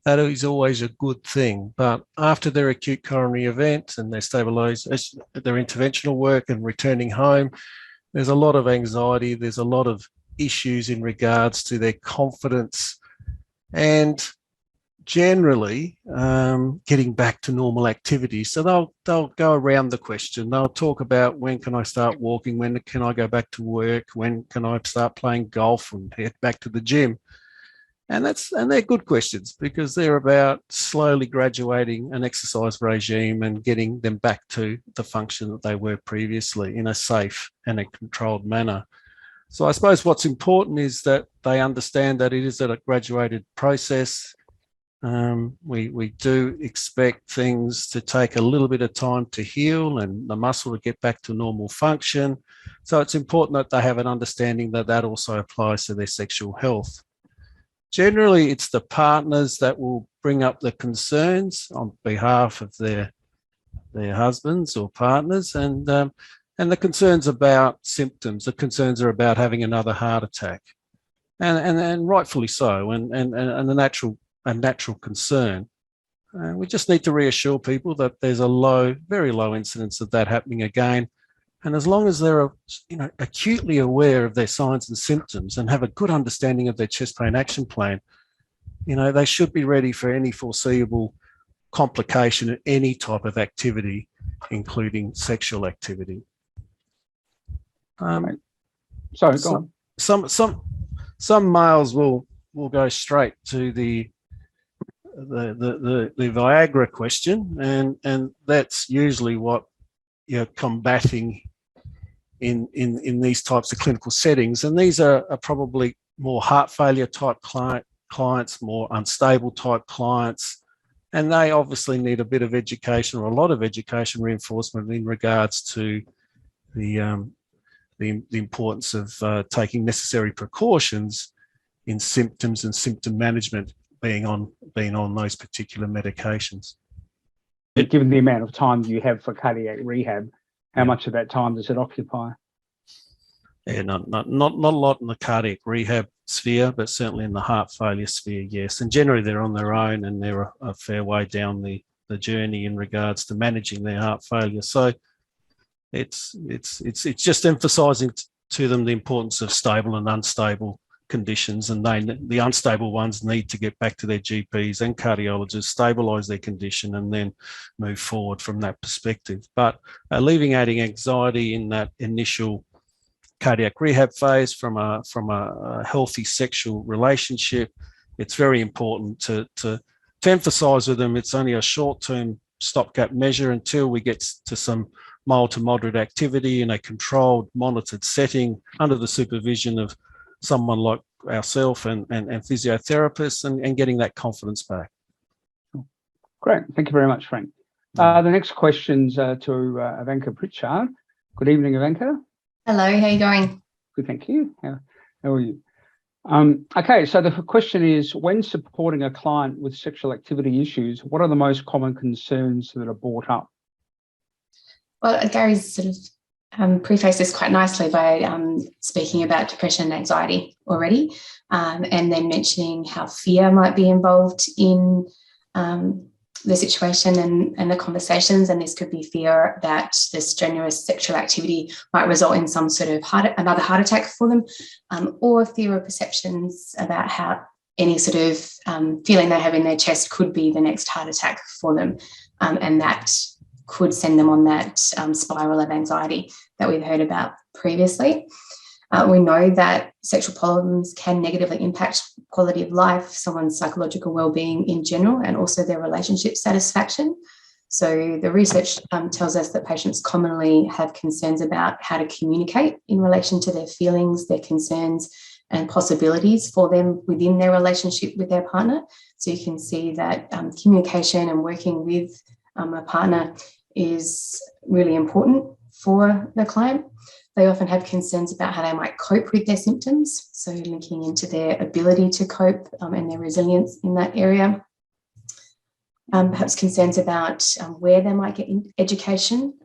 Speaker 5: that is always a good thing. But after their acute coronary event and their stabilisation, their interventional work and returning home, there's a lot of anxiety. There's a lot of issues in regards to their confidence and generally getting back to normal activities. So they'll go around the question. They'll talk about, when can I start walking? When can I go back to work? When can I start playing golf and head back to the gym? And they're good questions, because they're about slowly graduating an exercise regime and getting them back to the function that they were previously in a safe and a controlled manner. So I suppose what's important is that they understand that it is a graduated process. We do expect things to take a little bit of time to heal and the muscle to get back to normal function. So it's important that they have an understanding that that also applies to their sexual health. Generally, it's the partners that will bring up the concerns on behalf of their husbands or partners, and the concerns about symptoms. The concerns are about having another heart attack, and rightfully so, and a natural concern. We just need to reassure people that there's a very low incidence of that happening again. And as long as they're acutely aware of their signs and symptoms and have a good understanding of their chest pain action plan, they should be ready for any foreseeable complication at any type of activity, including sexual activity.
Speaker 4: Sorry, go on.
Speaker 5: Some males will go straight to the Viagra question, and that's usually what you're combating in these types of clinical settings. And these are probably more heart failure type clients, more unstable type clients, and they obviously need a bit of education, or a lot of education reinforcement in regards to the importance of taking necessary precautions in symptoms and symptom management, being on those particular medications.
Speaker 4: Given the amount of time you have for cardiac rehab, how much of that time does it occupy?
Speaker 5: Yeah, not a lot in the cardiac rehab sphere, but certainly in the heart failure sphere, yes. And generally they're on their own, and they're a fair way down the the journey in regards to managing their heart failure. So it's just emphasising to them the importance of stable and unstable conditions, and the unstable ones need to get back to their GPs and cardiologists, stabilise their condition, and then move forward from that perspective. But alleviating anxiety in that initial cardiac rehab phase from a healthy sexual relationship, it's very important to emphasise with them it's only a short-term stopgap measure until we get to some mild to moderate activity in a controlled, monitored setting under the supervision of someone like ourselves and physiotherapists, and getting that confidence back.
Speaker 4: Great. Thank you very much, Frank. The next question's to Ivanka Pritchard. Good evening, Ivanka.
Speaker 6: Hello, how are you going?
Speaker 4: Good, thank you. How are you? Okay, so the question is, when supporting a client with sexual activity issues, what are the most common concerns that are brought up?
Speaker 6: Well, Gary's sort of prefaced this quite nicely by speaking about depression and anxiety already, and then mentioning how fear might be involved in the situation and the conversations. And this could be fear that the strenuous sexual activity might result in some sort of another heart attack for them, or fear or perceptions about how any sort of feeling they have in their chest could be the next heart attack for them, and that could send them on that spiral of anxiety that we've heard about previously. We know that sexual problems can negatively impact quality of life, someone's psychological well-being in general, and also their relationship satisfaction. So the research tells us that patients commonly have concerns about how to communicate in relation to their feelings, their concerns, and possibilities for them within their relationship with their partner. So you can see that communication and working with a partner is really important for the client. They often have concerns about how they might cope with their symptoms, so linking into their ability to cope and their resilience in that area. Perhaps concerns about where they might get education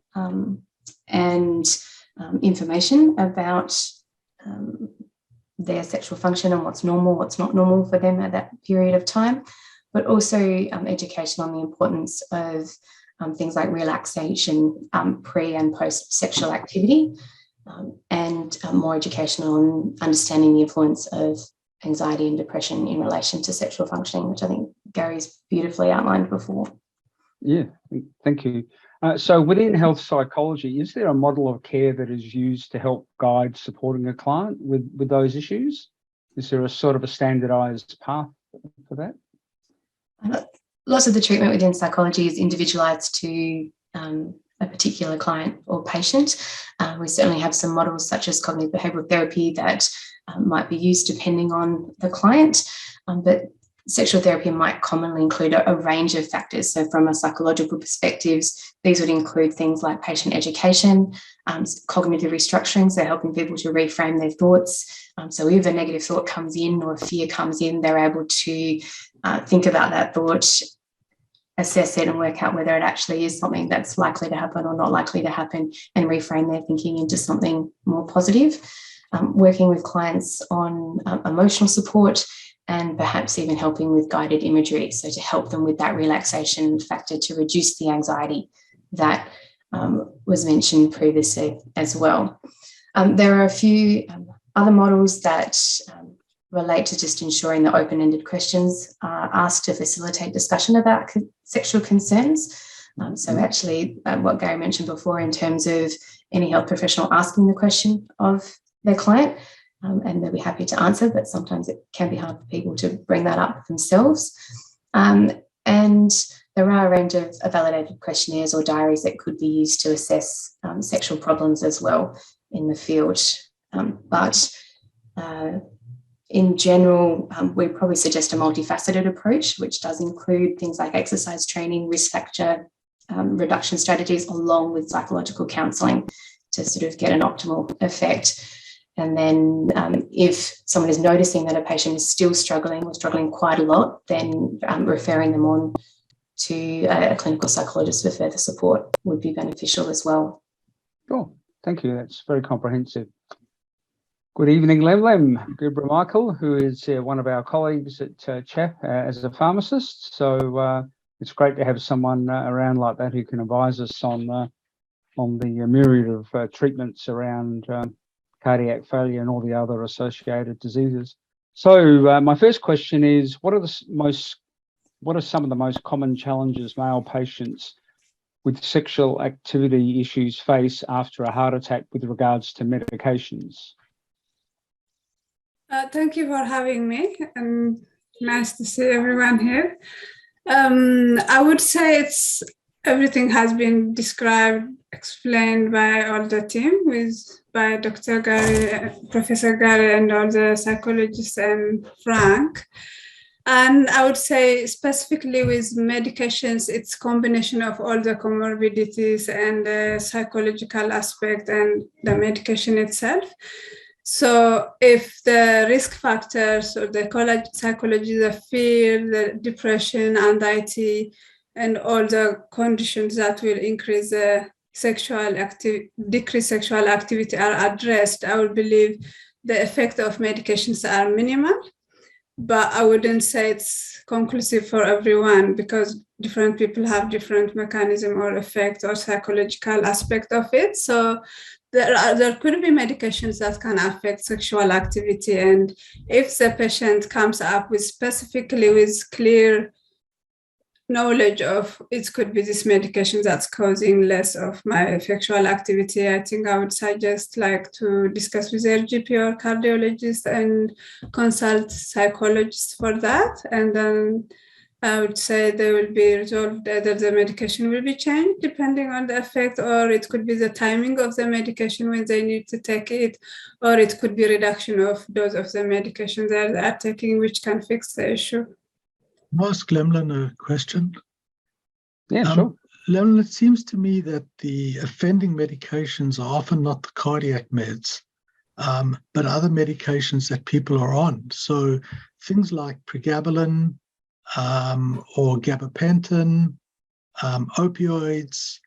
Speaker 6: and information about their sexual function and what's normal, what's not normal for them at that period of time, but also education on the importance of things like relaxation pre and post sexual activity, and more education on understanding the influence of anxiety and depression in relation to sexual functioning, which I think Gary's beautifully outlined before.
Speaker 4: Yeah, thank you. So within health psychology, is there a model of care that is used to help guide supporting a client with those issues? Is there a sort of a standardized path for that?
Speaker 6: Lots of the treatment within psychology is individualized to a particular client or patient. We certainly have some models such as cognitive behavioral therapy that might be used depending on the client, but sexual therapy might commonly include a range of factors. So from a psychological perspective, these would include things like patient education, cognitive restructuring, so helping people to reframe their thoughts. So if a negative thought comes in or a fear comes in, they're able to think about that thought, assess it and work out whether it actually is something that's likely to happen or not likely to happen, and reframe their thinking into something more positive. Working with clients on emotional support, and perhaps even helping with guided imagery, so to help them with that relaxation factor to reduce the anxiety that was mentioned previously as well. There are a few other models that relate to just ensuring that open-ended questions are asked to facilitate discussion about sexual concerns. So actually what Gary mentioned before in terms of any health professional asking the question of their client, and they'll be happy to answer, but sometimes it can be hard for people to bring that up themselves. And there are a range of validated questionnaires or diaries that could be used to assess sexual problems as well in the field. But in general, we probably suggest a multifaceted approach, which does include things like exercise training, risk factor reduction strategies, along with psychological counselling to sort of get an optimal effect. And then if someone is noticing that a patient is still struggling or struggling quite a lot, then referring them on to a clinical psychologist for further support would be beneficial as well.
Speaker 4: Sure, thank you. That's very comprehensive. Good evening, Lem. Gubra Michael, who is one of our colleagues at CHAP as a pharmacist. So it's great to have someone around like that who can advise us on the myriad of treatments around cardiac failure and all the other associated diseases. So my first question is, what are some of the most common challenges male patients with sexual activity issues face after a heart attack with regards to medications?
Speaker 7: Thank you for having me, and nice to see everyone here. I would say everything has been described, explained by all the team, by Dr. Gary, Professor Gary, and all the psychologists and Frank. And I would say specifically with medications, it's combination of all the comorbidities and the psychological aspect and the medication itself. So if the risk factors or the psychology, the fear, the depression, anxiety, and all the conditions that will increase the decrease sexual activity are addressed, I would believe the effect of medications are minimal. But I wouldn't say it's conclusive for everyone, because different people have different mechanism or effect or psychological aspect of it. So there could be medications that can affect sexual activity. And if the patient comes up with specifically with clear knowledge of it could be this medication that's causing less of my sexual activity, I think I would suggest to discuss with their GP or cardiologist and consult psychologists for that. And then I would say they will be resolved, either the medication will be changed depending on the effect, or it could be the timing of the medication when they need to take it, or it could be reduction of dose of the medication they are taking, which can fix the issue.
Speaker 2: Can I ask Lemlin a question?
Speaker 4: Yeah, sure.
Speaker 2: Lemlin, it seems to me that the offending medications are often not the cardiac meds, but other medications that people are on. So things like pregabalin, or gabapentin, opioids,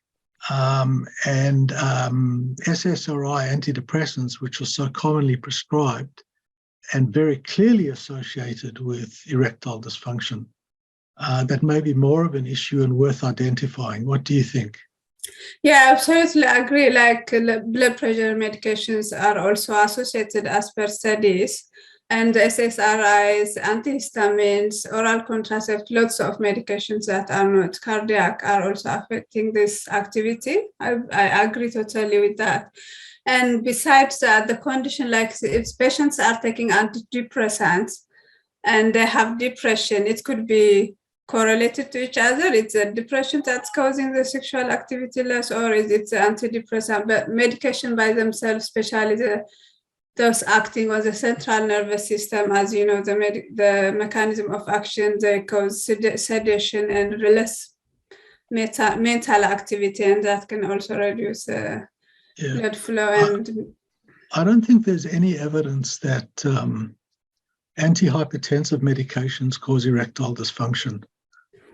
Speaker 2: and SSRI antidepressants, which are so commonly prescribed and very clearly associated with erectile dysfunction, that may be more of an issue and worth identifying. What do you think?
Speaker 7: Yeah, absolutely agree. Blood pressure medications are also associated as per studies. And SSRIs, antihistamines, oral contraceptives, lots of medications that are not cardiac are also affecting this activity. I agree totally with that. And besides that, the condition, if patients are taking antidepressants and they have depression, it could be correlated to each other. It's a depression that's causing the sexual activity less, or is it antidepressant? But medication by themselves, especially those acting on the central nervous system, as you know, the mechanism of action, they cause sedation and less mental activity, and that can also reduce blood flow. And
Speaker 2: I don't think there's any evidence that antihypertensive medications cause erectile dysfunction.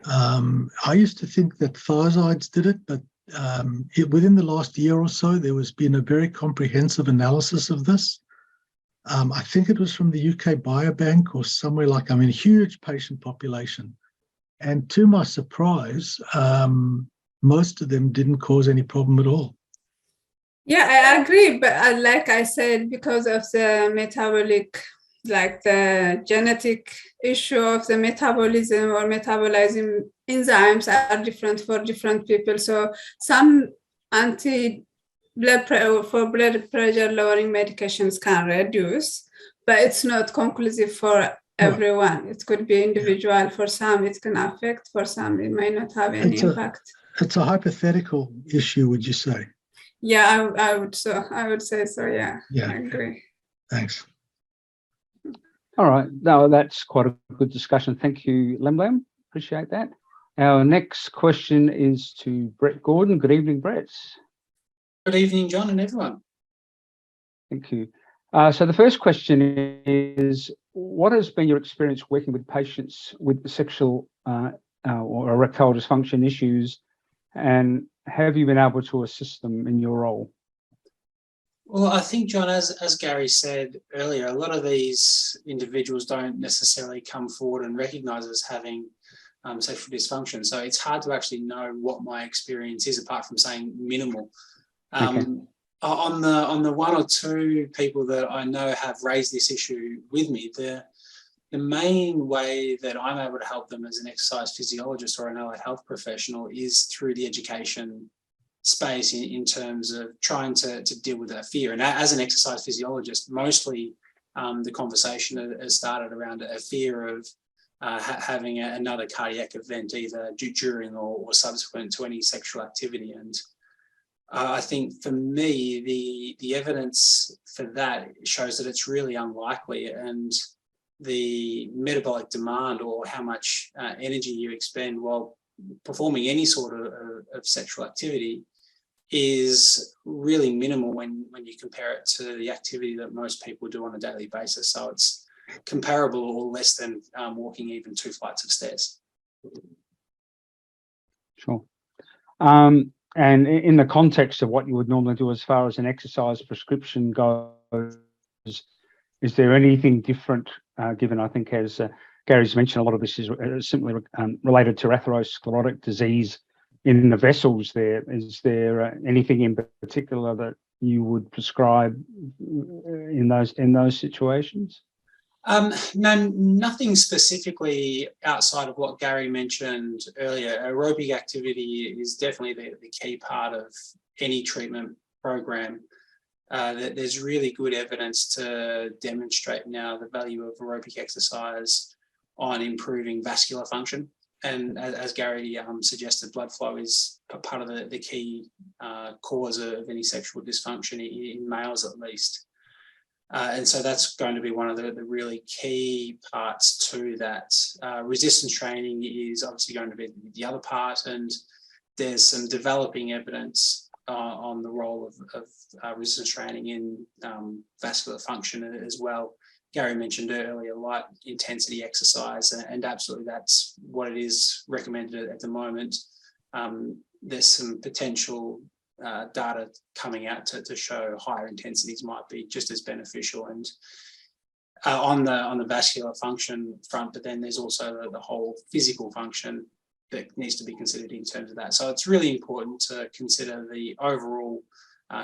Speaker 2: I used to think that thiazides did it, but within the last year or so, there has been a very comprehensive analysis of this. I think it was from the UK Biobank or somewhere huge patient population. And to my surprise, most of them didn't cause any problem at all.
Speaker 7: Yeah, I agree. But like I said, because of the metabolic, the genetic issue of the metabolism or metabolizing enzymes are different for different people. So some blood pressure lowering medications can reduce, but it's not conclusive for everyone. It could be individual. Yeah. For some, it can affect. For some, it may not have any impact.
Speaker 2: It's a hypothetical issue, would you say?
Speaker 7: Yeah, I would say so. Yeah. I agree.
Speaker 2: Thanks.
Speaker 4: All right. No, that's quite a good discussion. Thank you, Lemlem. Appreciate that. Our next question is to Brett Gordon. Good evening, Brett.
Speaker 8: Good evening, John, and everyone.
Speaker 4: Thank you. So the first question is, what has been your experience working with patients with sexual or erectile dysfunction issues, and have you been able to assist them in your role?
Speaker 8: Well, I think, John, as Gary said earlier, a lot of these individuals don't necessarily come forward and recognise as having sexual dysfunction. So it's hard to actually know what my experience is apart from saying minimal.
Speaker 4: Okay.
Speaker 8: On the one or two people that I know have raised this issue with me, the main way that I'm able to help them as an exercise physiologist or an allied health professional is through the education space in terms of trying to deal with that fear. And as an exercise physiologist, mostly the conversation has started around a fear of having another cardiac event either during or subsequent to any sexual activity. And I think for me, the evidence for that shows that it's really unlikely, and the metabolic demand or how much energy you expend while performing any sort of sexual activity is really minimal when you compare it to the activity that most people do on a daily basis. So it's comparable or less than walking even 2 flights of stairs.
Speaker 4: Sure. And in the context of what you would normally do as far as an exercise prescription goes, is there anything different, given I think as Gary's mentioned, a lot of this is simply related to atherosclerotic disease in the vessels there. Is there anything in particular that you would prescribe in those situations?
Speaker 8: No, nothing specifically outside of what Gary mentioned earlier. Aerobic activity is definitely the key part of any treatment program. There's really good evidence to demonstrate now the value of aerobic exercise on improving vascular function. And as Gary suggested, blood flow is a part of the key cause of any sexual dysfunction in males at least. And so that's going to be one of the really key parts to that. Resistance training is obviously going to be the other part, and there's some developing evidence on the role of resistance training in vascular function as well. Gary mentioned earlier light intensity exercise, and absolutely that's what it is recommended at the moment. There's some potential data coming out to show higher intensities might be just as beneficial, and on the vascular function front, but then there's also the whole physical function that needs to be considered in terms of that. So it's really important to consider the overall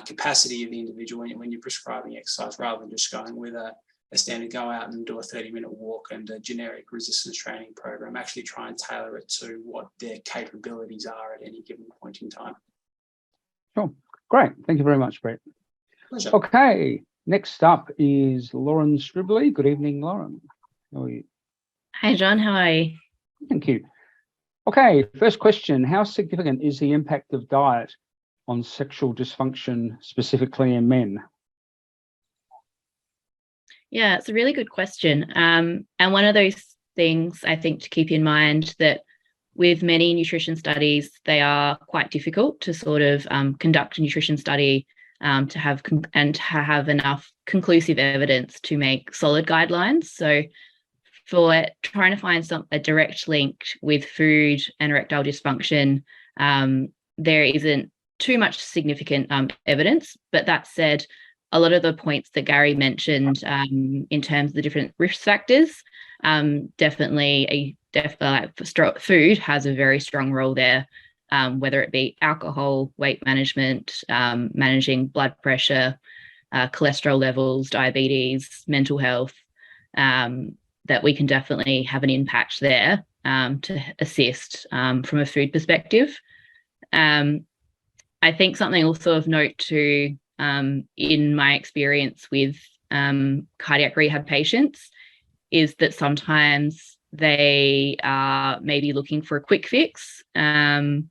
Speaker 8: capacity of the individual when you're prescribing exercise, rather than just going with a standard go out and do a 30-minute walk and a generic resistance training program. Actually try and tailor it to what their capabilities are at any given point in time.
Speaker 4: Sure. Great. Thank you very much, Brett.
Speaker 8: Pleasure.
Speaker 4: Okay. Next up is Lauren Stribley. Good evening, Lauren. How are you?
Speaker 9: Hi, John. How are you?
Speaker 4: Thank you. Okay. First question. How significant is the impact of diet on sexual dysfunction, specifically in men?
Speaker 9: Yeah, it's a really good question. And one of those things I think to keep in mind that with many nutrition studies, they are quite difficult to sort of conduct a nutrition study to have enough conclusive evidence to make solid guidelines. So for trying to find a direct link with food and erectile dysfunction, there isn't too much significant evidence. But that said, a lot of the points that Gary mentioned in terms of the different risk factors, definitely food has a very strong role there, whether it be alcohol, weight management, managing blood pressure, cholesterol levels, diabetes, mental health, that we can definitely have an impact there to assist from a food perspective. I think something also of note too, in my experience with cardiac rehab patients, is that sometimes they are maybe looking for a quick fix, and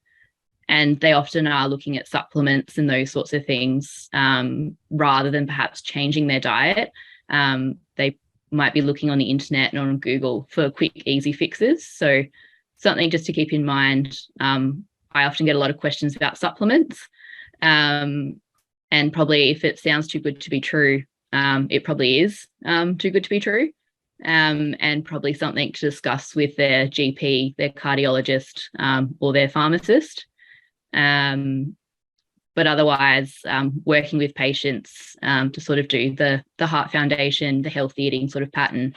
Speaker 9: they often are looking at supplements and those sorts of things rather than perhaps changing their diet. They might be looking on the internet and on Google for quick, easy fixes. So something just to keep in mind. I often get a lot of questions about supplements, and probably if it sounds too good to be true, it probably is too good to be true. And probably something to discuss with their GP, their cardiologist, or their pharmacist. But otherwise, working with patients to sort of do the Heart Foundation, the healthy eating sort of pattern,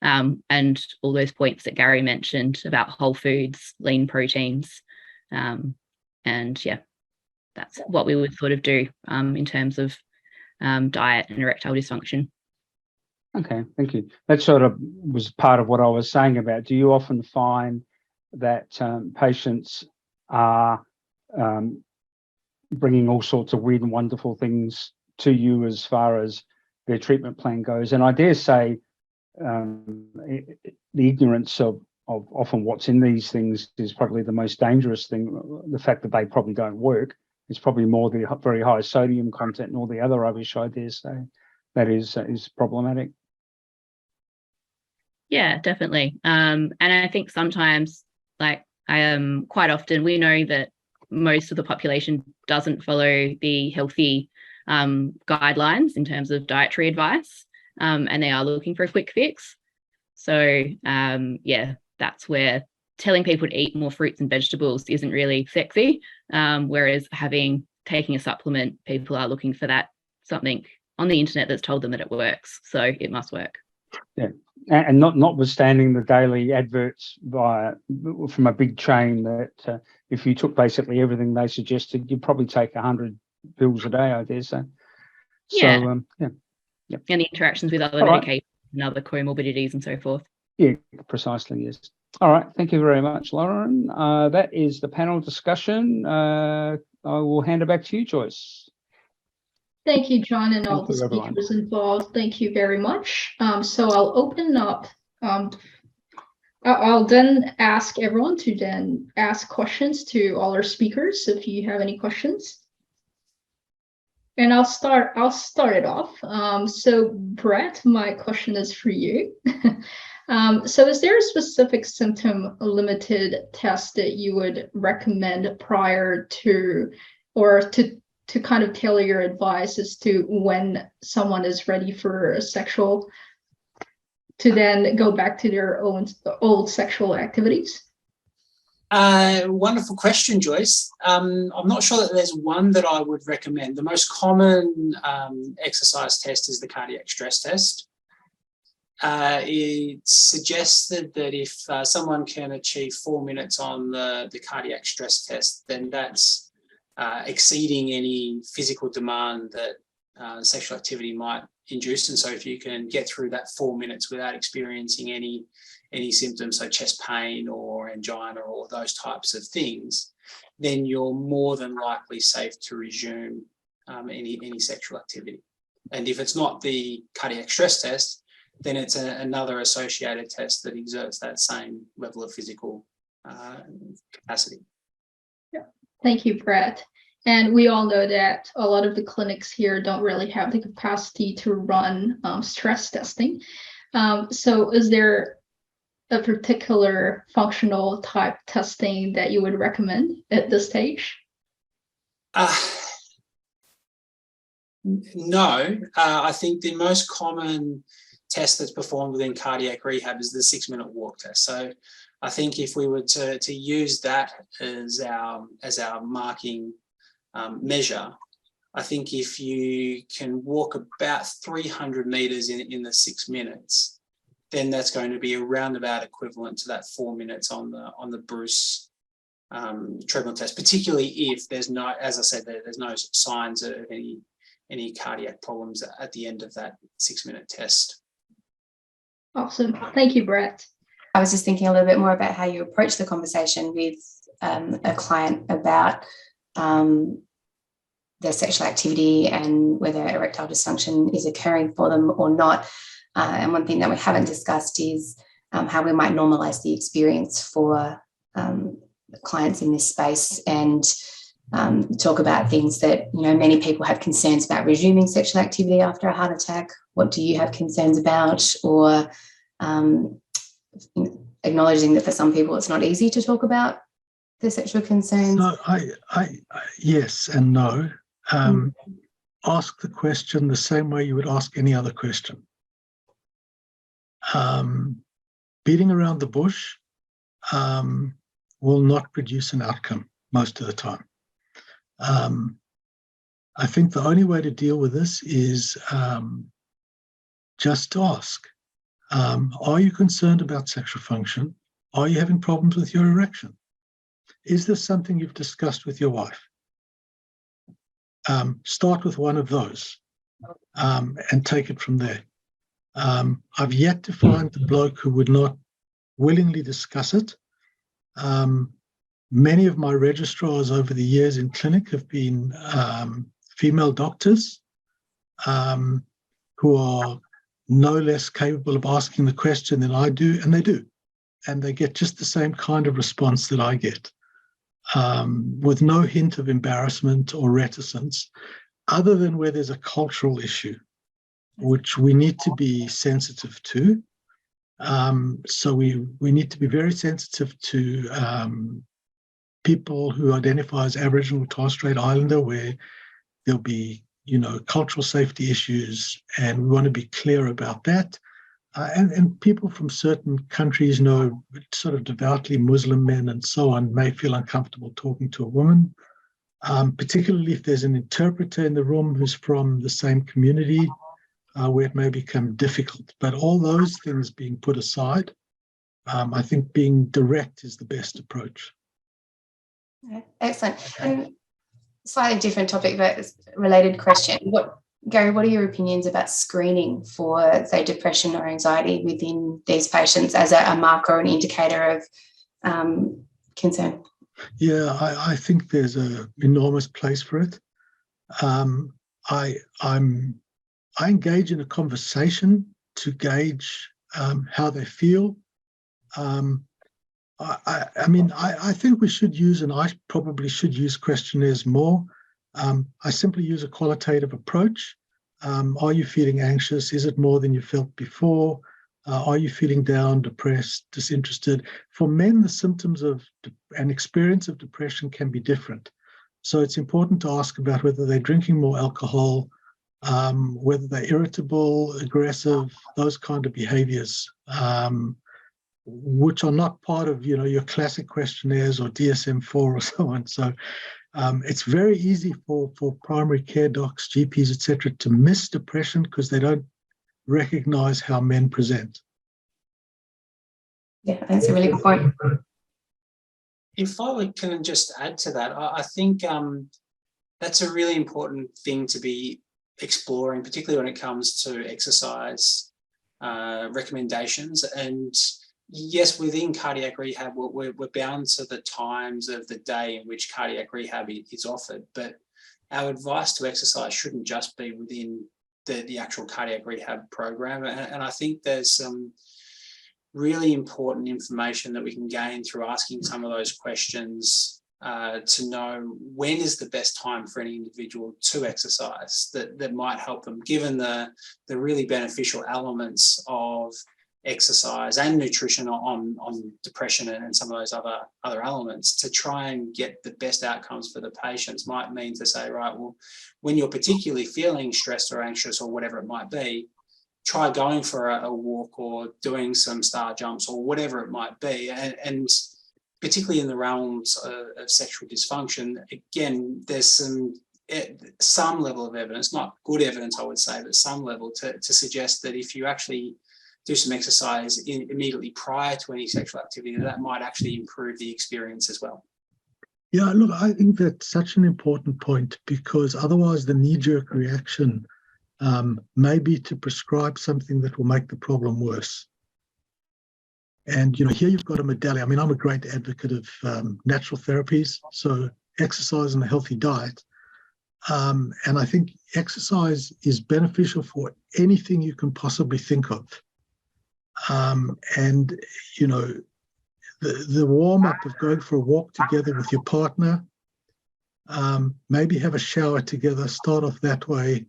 Speaker 9: and all those points that Gary mentioned about whole foods, lean proteins. And yeah, that's what we would sort of do in terms of diet and erectile dysfunction.
Speaker 4: Okay, thank you. That sort of was part of what I was saying about, do you often find that patients are bringing all sorts of weird and wonderful things to you as far as their treatment plan goes? And I dare say the ignorance of often what's in these things is probably the most dangerous thing. The fact that they probably don't work is probably more the very high sodium content and all the other rubbish, I dare say, that is problematic.
Speaker 9: Yeah, definitely. And I think sometimes, like, quite often we know that most of the population doesn't follow the healthy guidelines in terms of dietary advice, and they are looking for a quick fix. So yeah, that's where telling people to eat more fruits and vegetables isn't really sexy, whereas taking a supplement, people are looking for that something on the internet that's told them that it works, so it must work.
Speaker 4: Yeah, and notwithstanding the daily adverts from a big chain that if you took basically everything they suggested, you'd probably take 100 pills a day, I dare say.
Speaker 9: Yeah.
Speaker 4: So, yeah.
Speaker 9: And the interactions with other medications and other comorbidities and so forth.
Speaker 4: Yeah, precisely, yes. All right, thank you very much, Lauren. That is the panel discussion. I will hand it back to you, Joyce.
Speaker 1: Thank you, John, and all the speakers involved. Thank you very much. So I'll open up. I'll then ask everyone to then ask questions to all our speakers if you have any questions. And I'll start it off. So Brett, my question is for you. So is there a specific symptom limited test that you would recommend prior to, or to kind of tailor your advice as to when someone is ready for a sexual, to then go back to their old sexual activities?
Speaker 8: Wonderful question, Joyce. I'm not sure that there's one that I would recommend. The most common exercise test is the cardiac stress test. It's suggested that if someone can achieve 4 minutes on the cardiac stress test, then that's exceeding any physical demand that sexual activity might induce. And so if you can get through that 4 minutes without experiencing any symptoms, so chest pain or angina or those types of things, then you're more than likely safe to resume any sexual activity. And if it's not the cardiac stress test, then it's another associated test that exerts that same level of physical capacity.
Speaker 1: Yeah. Thank you, Brett. And we all know that a lot of the clinics here don't really have the capacity to run stress testing. So is there a particular functional type testing that you would recommend at this stage?
Speaker 8: No, I think the most common test that's performed within cardiac rehab is the 6-minute walk test. So I think if we were to use that as our marking measure, I think if you can walk about 300 meters in the 6 minutes, then that's going to be around about equivalent to that 4 minutes on the Bruce treadmill test, particularly if there's no, as I said, there's no signs of any cardiac problems at the end of that 6-minute test.
Speaker 1: Awesome. Thank you, Brett.
Speaker 6: I was just thinking a little bit more about how you approach the conversation with a client about their sexual activity and whether erectile dysfunction is occurring for them or not. And one thing that we haven't discussed is how we might normalise the experience for clients in this space, and talk about things that, many people have concerns about resuming sexual activity after a heart attack. What do you have concerns about? Or acknowledging that for some people it's not easy to talk about their sexual concerns.
Speaker 2: No, I yes and no. Ask the question the same way you would ask any other question. Beating around the bush will not produce an outcome most of the time. I think the only way to deal with this is just ask. Are you concerned about sexual function? Are you having problems with your erection? Is this something you've discussed with your wife? Start with one of those and take it from there. I've yet to find the bloke who would not willingly discuss it. Many of my registrars over the years in clinic have been female doctors who are no less capable of asking the question than I do, and they do. And they get just the same kind of response that I get, with no hint of embarrassment or reticence, other than where there's a cultural issue, which we need to be sensitive to. So we need to be very sensitive to people who identify as Aboriginal or Torres Strait Islander, where there'll be, cultural safety issues, and we want to be clear about that. And people from certain countries, sort of devoutly Muslim men and so on, may feel uncomfortable talking to a woman, particularly if there's an interpreter in the room who's from the same community, where it may become difficult. But all those things being put aside, I think being direct is the best approach.
Speaker 6: Excellent. And slightly different topic, but related question. Gary, what are your opinions about screening for, say, depression or anxiety within these patients as a marker or an indicator of concern?
Speaker 2: Yeah, I think there's an enormous place for it. I engage in a conversation to gauge how they feel. I think we should use, and I probably should use, questionnaires more. I simply use a qualitative approach. Are you feeling anxious? Is it more than you felt before? Are you feeling down, depressed, disinterested? For men, the symptoms of and experience of depression can be different. So it's important to ask about whether they're drinking more alcohol, whether they're irritable, aggressive, those kind of behaviors, which are not part of your classic questionnaires or DSM-4 or so on. So it's very easy for primary care docs, GPs, etc., to miss depression because they don't recognize how men present.
Speaker 6: Yeah, that's a really good point.
Speaker 8: If I can just add to that, I think that's a really important thing to be exploring, particularly when it comes to exercise recommendations. And yes, within cardiac rehab, we're bound to the times of the day in which cardiac rehab is offered, but our advice to exercise shouldn't just be within the actual cardiac rehab program. And I think there's some really important information that we can gain through asking some of those questions to know when is the best time for any individual to exercise that might help them, given the really beneficial elements of exercise and nutrition on depression and some of those other elements. To try and get the best outcomes for the patients might mean to say, right, well, when you're particularly feeling stressed or anxious or whatever it might be, try going for a walk or doing some star jumps or whatever it might be. And particularly in the realms of sexual dysfunction, again, there's some level of evidence, not good evidence, I would say, but some level to suggest that if you actually do some exercise immediately prior to any sexual activity, that might actually improve the experience as well.
Speaker 2: Yeah, look, I think that's such an important point, because otherwise the knee-jerk reaction may be to prescribe something that will make the problem worse. And, here you've got a modality. I mean, I'm a great advocate of natural therapies, so exercise and a healthy diet. And I think exercise is beneficial for anything you can possibly think of. And, the warm-up of going for a walk together with your partner, maybe have a shower together, start off that way.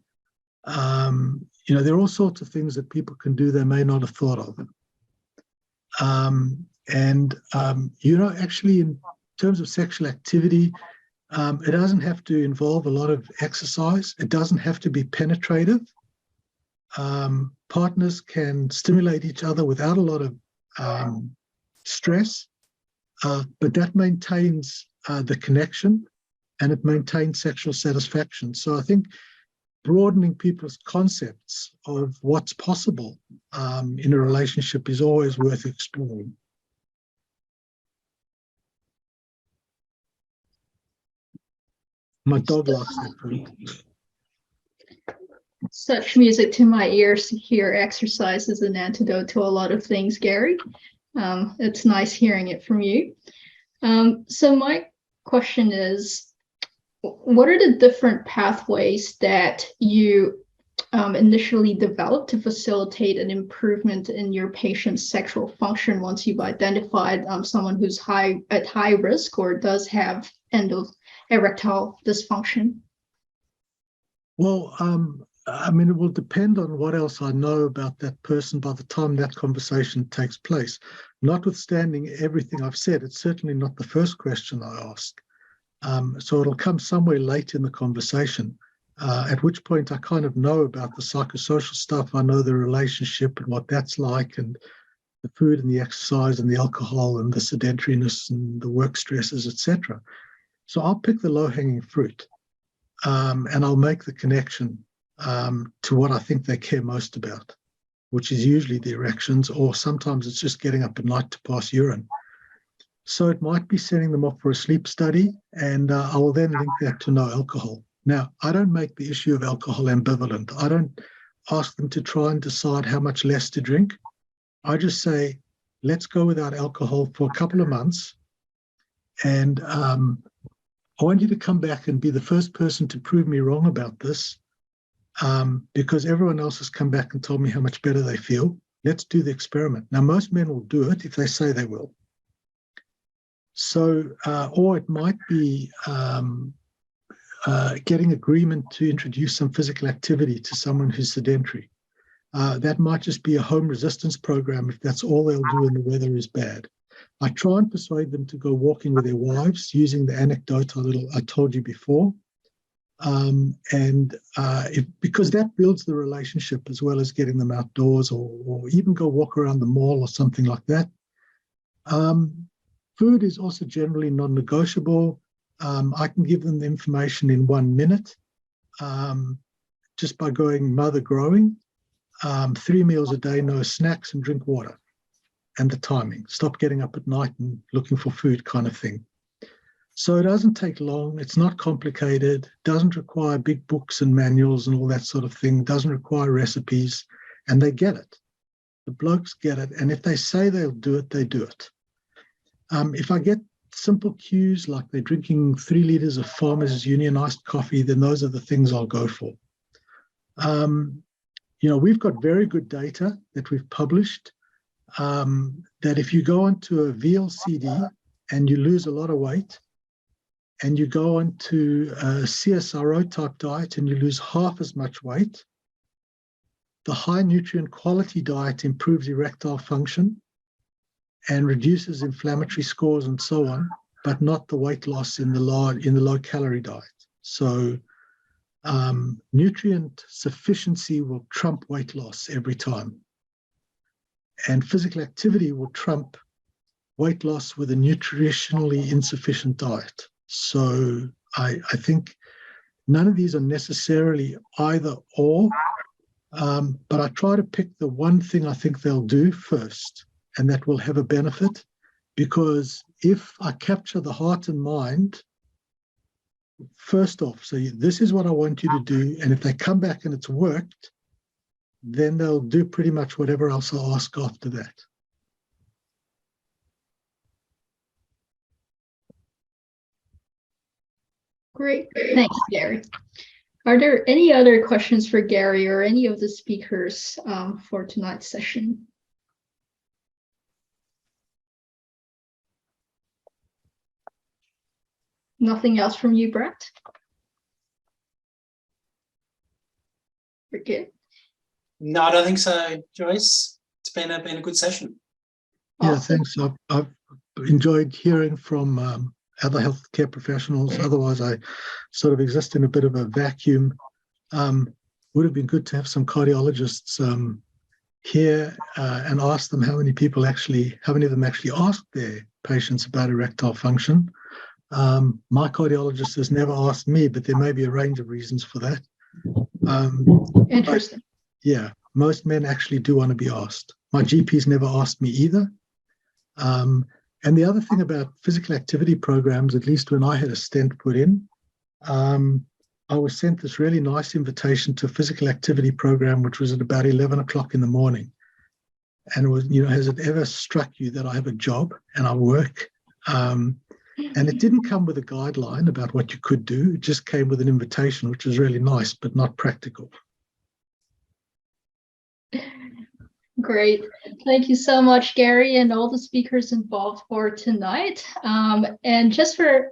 Speaker 2: There are all sorts of things that people can do they may not have thought of. Actually, in terms of sexual activity, it doesn't have to involve a lot of exercise. It doesn't have to be penetrative. Partners can stimulate each other without a lot of stress, but that maintains the connection and it maintains sexual satisfaction. So I think broadening people's concepts of what's possible in a relationship is always worth exploring. My dog likes that fruit.
Speaker 1: Such music to my ears to hear exercise as an antidote to a lot of things, Gary. It's nice hearing it from you. So my question is, what are the different pathways that you initially developed to facilitate an improvement in your patient's sexual function once you've identified someone who's at high risk or does have erectile dysfunction?
Speaker 2: Well, I mean, it will depend on what else I know about that person by the time that conversation takes place. Notwithstanding everything I've said, it's certainly not the first question I ask. So it'll come somewhere late in the conversation, at which point I kind of know about the psychosocial stuff. I know the relationship and what that's like, and the food and the exercise and the alcohol and the sedentariness and the work stresses, etc. So I'll pick the low-hanging fruit, and I'll make the connection to what I think they care most about, which is usually the erections, or sometimes it's just getting up at night to pass urine. So it might be sending them off for a sleep study, and I will then link that to no alcohol. Now, I don't make the issue of alcohol ambivalent. I don't ask them to try and decide how much less to drink. I just say, let's go without alcohol for a couple of months, and I want you to come back and be the first person to prove me wrong about this, because everyone else has come back and told me how much better they feel. Let's do the experiment. Now, most men will do it if they say they will. So, or it might be getting agreement to introduce some physical activity to someone who's sedentary. That might just be a home resistance program if that's all they'll do and the weather is bad. I try and persuade them to go walking with their wives using the anecdote I told you before. Because that builds the relationship as well as getting them outdoors, or even go walk around the mall or something like that. Food is also generally non-negotiable. I can give them the information in 1 minute just by going mother growing. 3 meals a day, no snacks, and drink water. And the timing. Stop getting up at night and looking for food kind of thing. So it doesn't take long. It's not complicated. Doesn't require big books and manuals and all that sort of thing. Doesn't require recipes. And they get it. The blokes get it. And if they say they'll do it, they do it. If I get simple cues like they're drinking 3 liters of Farmers Union iced coffee, then those are the things I'll go for. We've got very good data that we've published that if you go onto a VLCD and you lose a lot of weight, and you go onto a CSRO type diet and you lose half as much weight, the high nutrient quality diet improves erectile function and reduces inflammatory scores and so on, but not the weight loss in the low calorie diet. So nutrient sufficiency will trump weight loss every time. And physical activity will trump weight loss with a nutritionally insufficient diet. So I think none of these are necessarily either or, but I try to pick the one thing I think they'll do first, and that will have a benefit, because if I capture the heart and mind, first off, so this is what I want you to do, and if they come back and it's worked, then they'll do pretty much whatever else I ask after that.
Speaker 1: Great. Thanks, Gary. Are there any other questions for Gary or any of the speakers for tonight's session? Nothing else from you, Brett? We're good.
Speaker 8: No, I don't think so, Joyce. It's been a good session.
Speaker 2: Yeah,
Speaker 1: Awesome.
Speaker 2: thanks. I've enjoyed hearing from other healthcare professionals. Otherwise, I sort of exist in a bit of a vacuum. Would have been good to have some cardiologists here and ask them how many of them actually ask their patients about erectile function. My cardiologist has never asked me, but there may be a range of reasons for that.
Speaker 1: Interesting.
Speaker 2: Yeah, most men actually do want to be asked. My GP's never asked me either. And the other thing about physical activity programs, at least when I had a stent put in, I was sent this really nice invitation to a physical activity program, which was at about 11 o'clock in the morning. And it was, has it ever struck you that I have a job and I work? And it didn't come with a guideline about what you could do. It just came with an invitation, which was really nice, but not practical.
Speaker 1: Great. Thank you so much, Gary, and all the speakers involved for tonight. And just a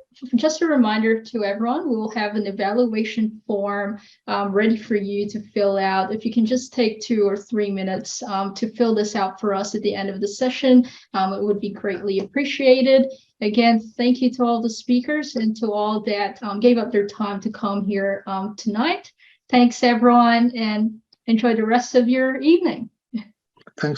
Speaker 1: reminder to everyone, we will have an evaluation form ready for you to fill out. If you can just take 2 or 3 minutes to fill this out for us at the end of the session, it would be greatly appreciated. Again, thank you to all the speakers and to all that gave up their time to come here tonight. Thanks, everyone, and enjoy the rest of your evening.
Speaker 2: Thanks.